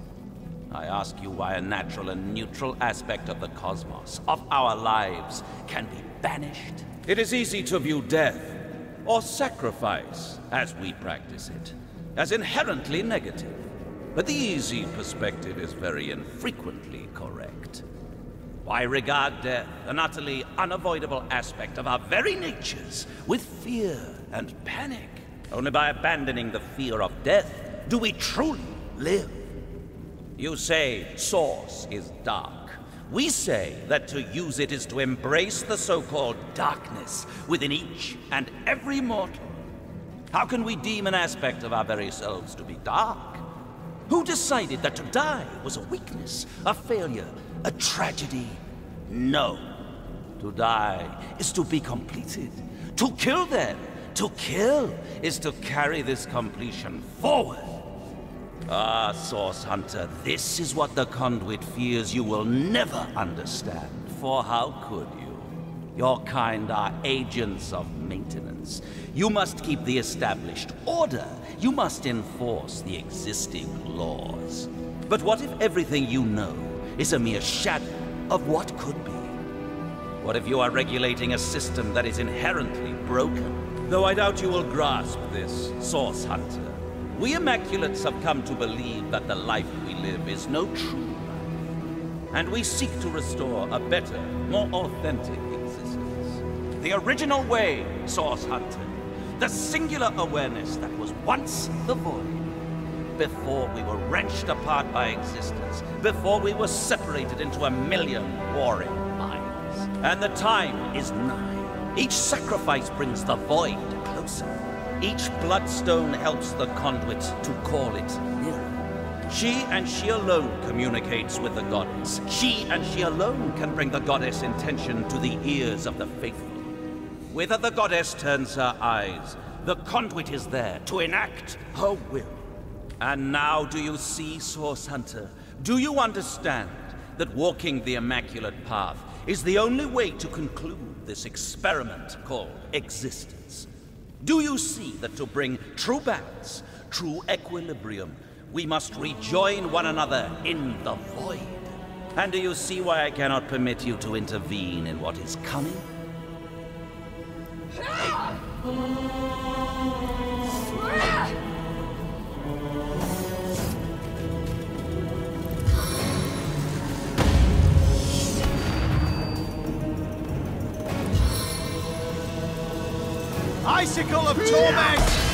I ask you why a natural and neutral aspect of the cosmos, of our lives, can be banished. It is easy to view death, or sacrifice, as we practice it, as inherently negative. But the easy perspective is very infrequently correct. Why regard death, an utterly unavoidable aspect of our very natures, with fear and panic? Only by abandoning the fear of death do we truly live. You say Source is dark. We say that to use it is to embrace the so-called darkness within each and every mortal. How can we deem an aspect of our very selves to be dark? Who decided that to die was a weakness, a failure, a tragedy? No. To die is to be completed. To kill them. To kill is to carry this completion forward. Ah, Source Hunter, this is what the Conduit fears you will never understand. For how could you? Your kind are agents of maintenance. You must keep the established order. You must enforce the existing laws. But what if everything you know is a mere shadow of what could be? What if you are regulating a system that is inherently broken? Though I doubt you will grasp this, Source Hunter. We Immaculates have come to believe that the life we live is no true life. And we seek to restore a better, more authentic existence. The original way, Source Hunter. The singular awareness that was once the void. Before we were wrenched apart by existence. Before we were separated into a million warring minds. And the time is nigh. Each sacrifice brings the void closer. Each bloodstone helps the Conduit to call it nearer. She and she alone communicates with the goddess. She and she alone can bring the goddess' intention to the ears of the faithful. Whither the goddess turns her eyes, the Conduit is there to enact her will. And now do you see, Source Hunter? Do you understand that walking the Immaculate Path is the only way to conclude this experiment called existence? Do you see that to bring true balance, true equilibrium, we must rejoin one another in the void? And do you see why I cannot permit you to intervene in what is coming? Icicle of Torment!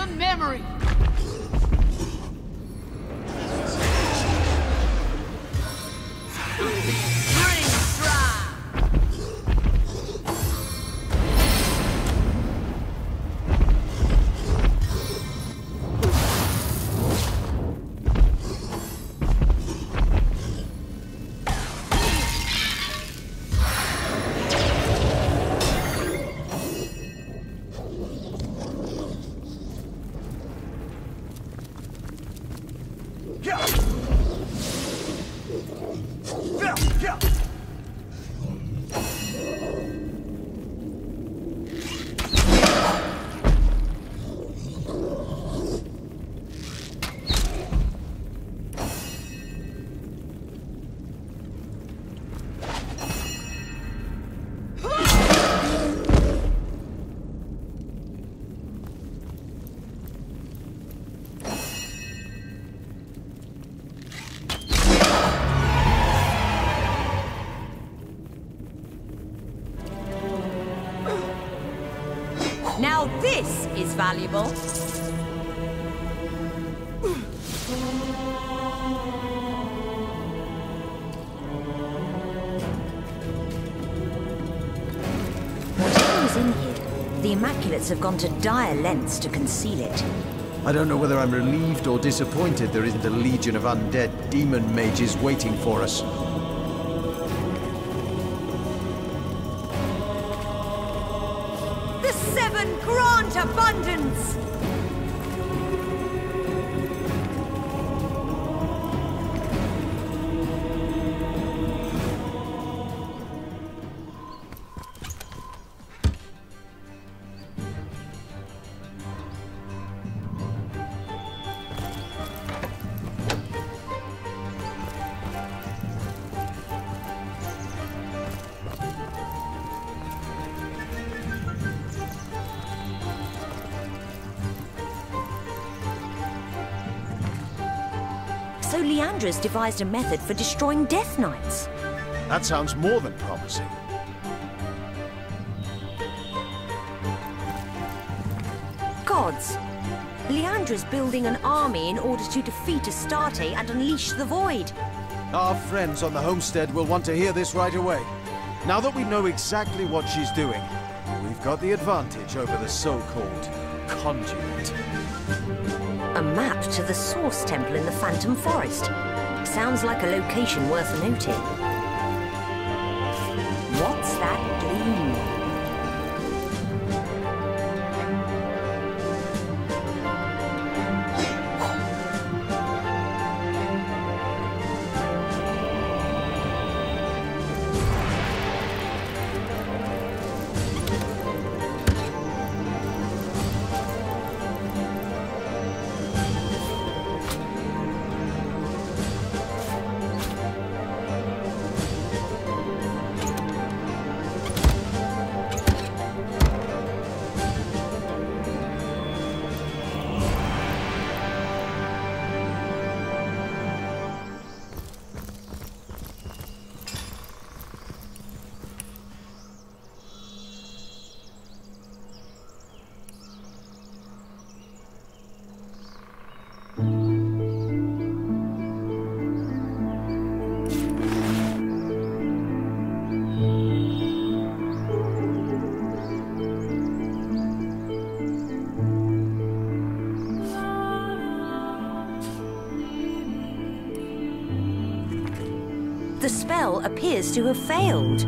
fearsome memory. Now this is valuable. Whatever is in here, the Immaculates have gone to dire lengths to conceal it. I don't know whether I'm relieved or disappointed there isn't a legion of undead demon mages waiting for us. The Seven grant abundance! So Leandra's devised a method for destroying Death Knights. That sounds more than promising. Gods! Leandra's building an army in order to defeat Astarte and unleash the Void. Our friends on the homestead will want to hear this right away. Now that we know exactly what she's doing, we've got the advantage over the so-called conduit. A map to the Source Temple in the Phantom Forest. Sounds like a location worth noting. What's that gleam? The spell appears to have failed.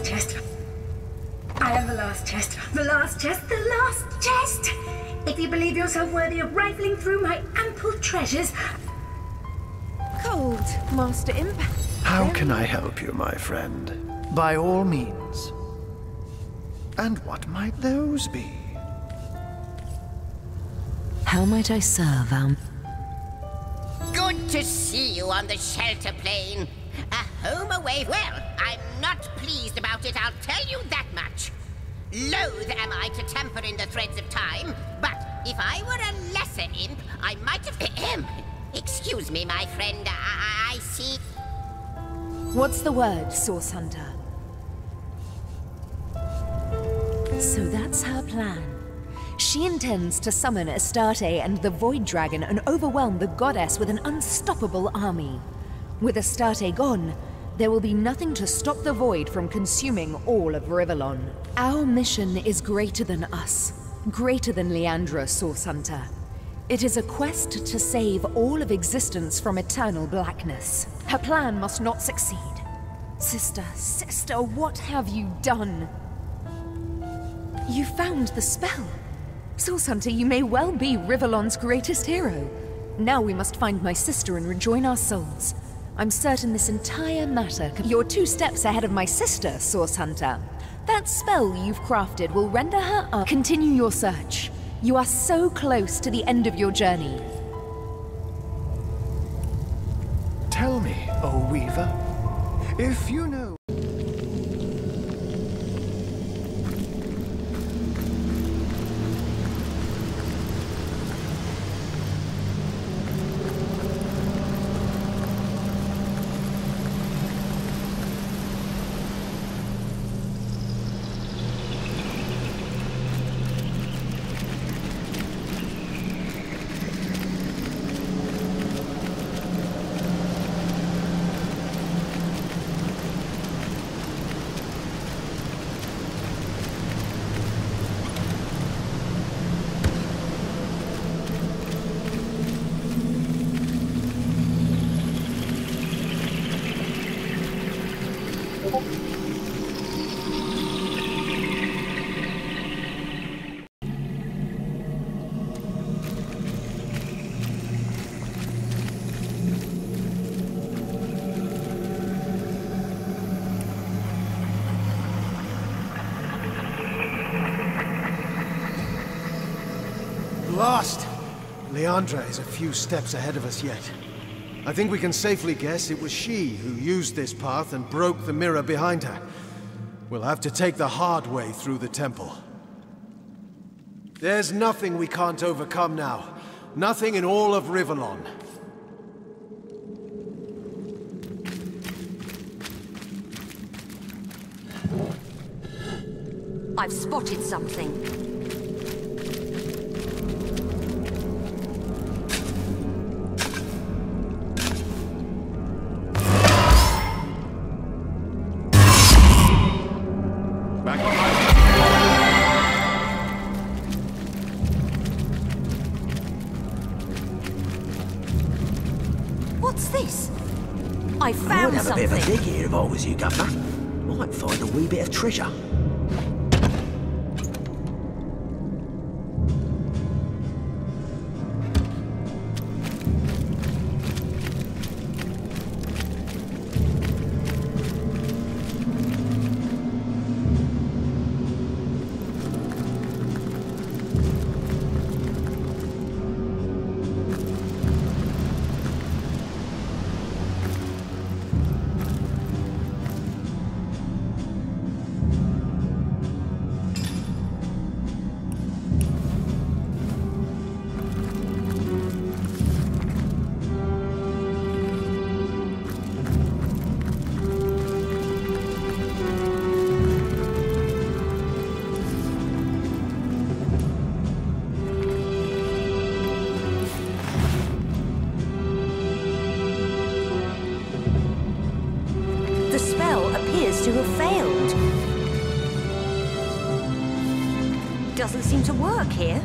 last chest. I am the last chest. The last chest. The last chest! If you believe yourself worthy of rifling through my ample treasures... Cold, Master Imp. How can I help you, my friend? By all means. And what might those be? How might I serve, Good to see you on the shelter plane. A home away. Well, I'm not pleased about it, I'll tell you that much. Loath am I to tamper in the threads of time, but if I were a lesser imp, I might have... Excuse me, my friend, I see... What's the word, Source Hunter? So that's her plan. She intends to summon Astarte and the Void Dragon and overwhelm the goddess with an unstoppable army. With Astarte gone, there will be nothing to stop the Void from consuming all of Rivellon. Our mission is greater than us, greater than Leandra, Source Hunter. It is a quest to save all of existence from eternal blackness. Her plan must not succeed. Sister, what have you done? You found the spell. Source Hunter, you may well be Rivellon's greatest hero. Now we must find my sister and rejoin our souls. I'm certain this entire matter... You're 2 steps ahead of my sister, Source Hunter. That spell you've crafted will render her up. Continue your search. You are so close to the end of your journey. Tell me, O Weaver, if you know... Lost! Leandra is a few steps ahead of us yet. I think we can safely guess it was she who used this path and broke the mirror behind her. We'll have to take the hard way through the temple. There's nothing we can't overcome now. Nothing in all of Rivellon. I've spotted something. What's this? I found I'd have something. a bit of a dig here if I was you, Governor. Might find a wee bit of treasure. To have failed. Doesn't seem to work here.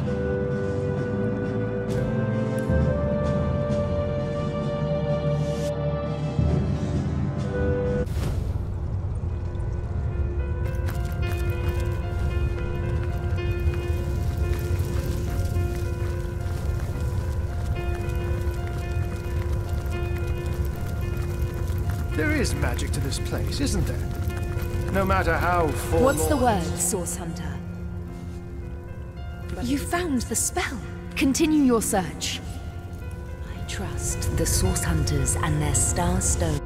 is magic to this place, isn't there? No matter how forlorn... What's the word, Source Hunter? You found the spell. Continue your search. I trust the Source Hunters and their Star Stone.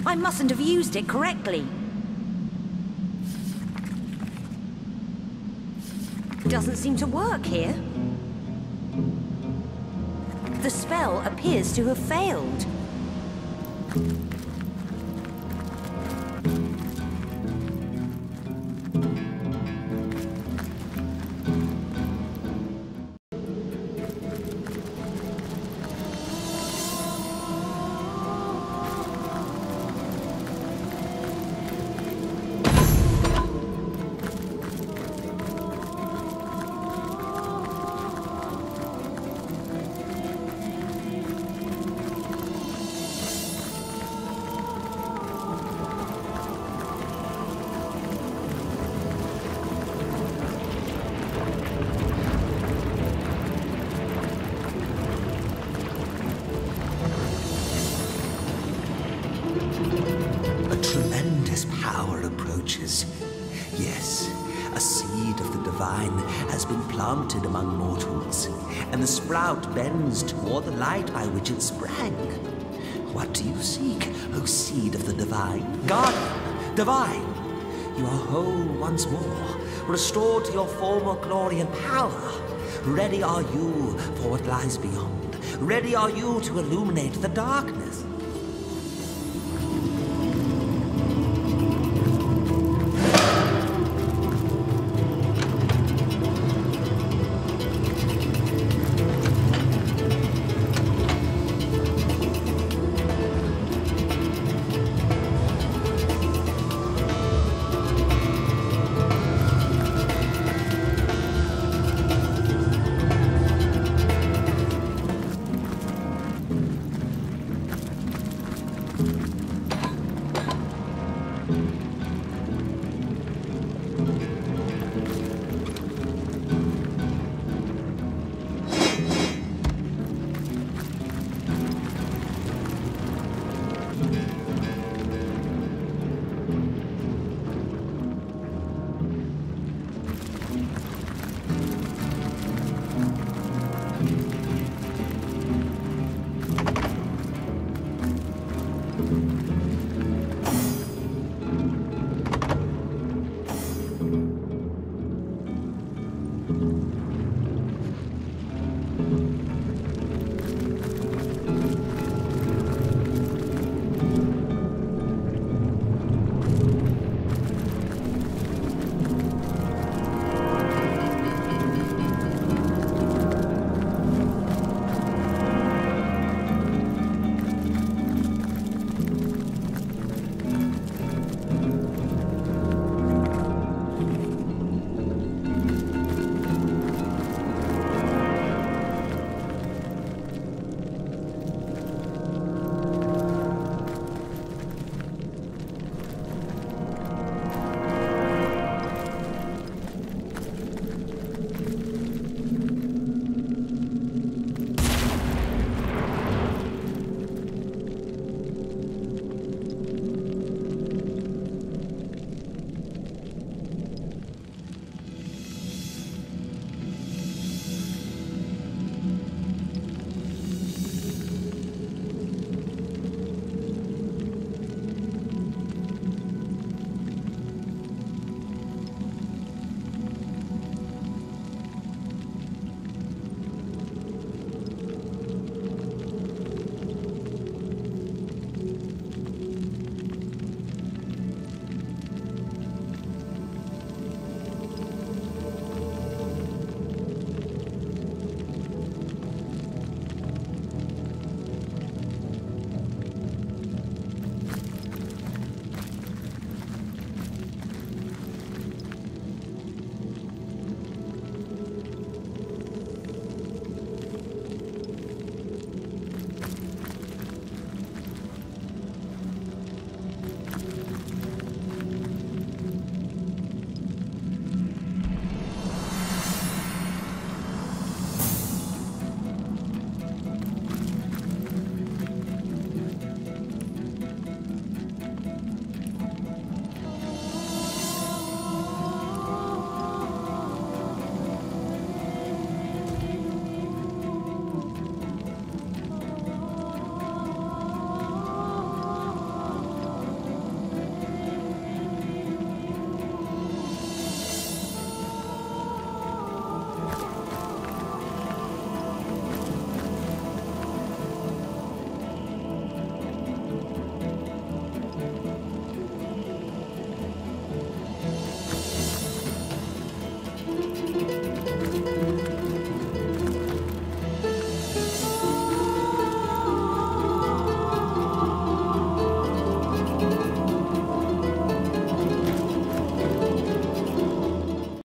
I mustn't have used it correctly. Doesn't seem to work here. The spell appears to have failed. Yes, a seed of the divine has been planted among mortals, and the sprout bends toward the light by which it sprang. What do you seek, O seed of the divine? Guardian, divine! You are whole once more, restored to your former glory and power. Ready are you for what lies beyond. Ready are you to illuminate the darkness.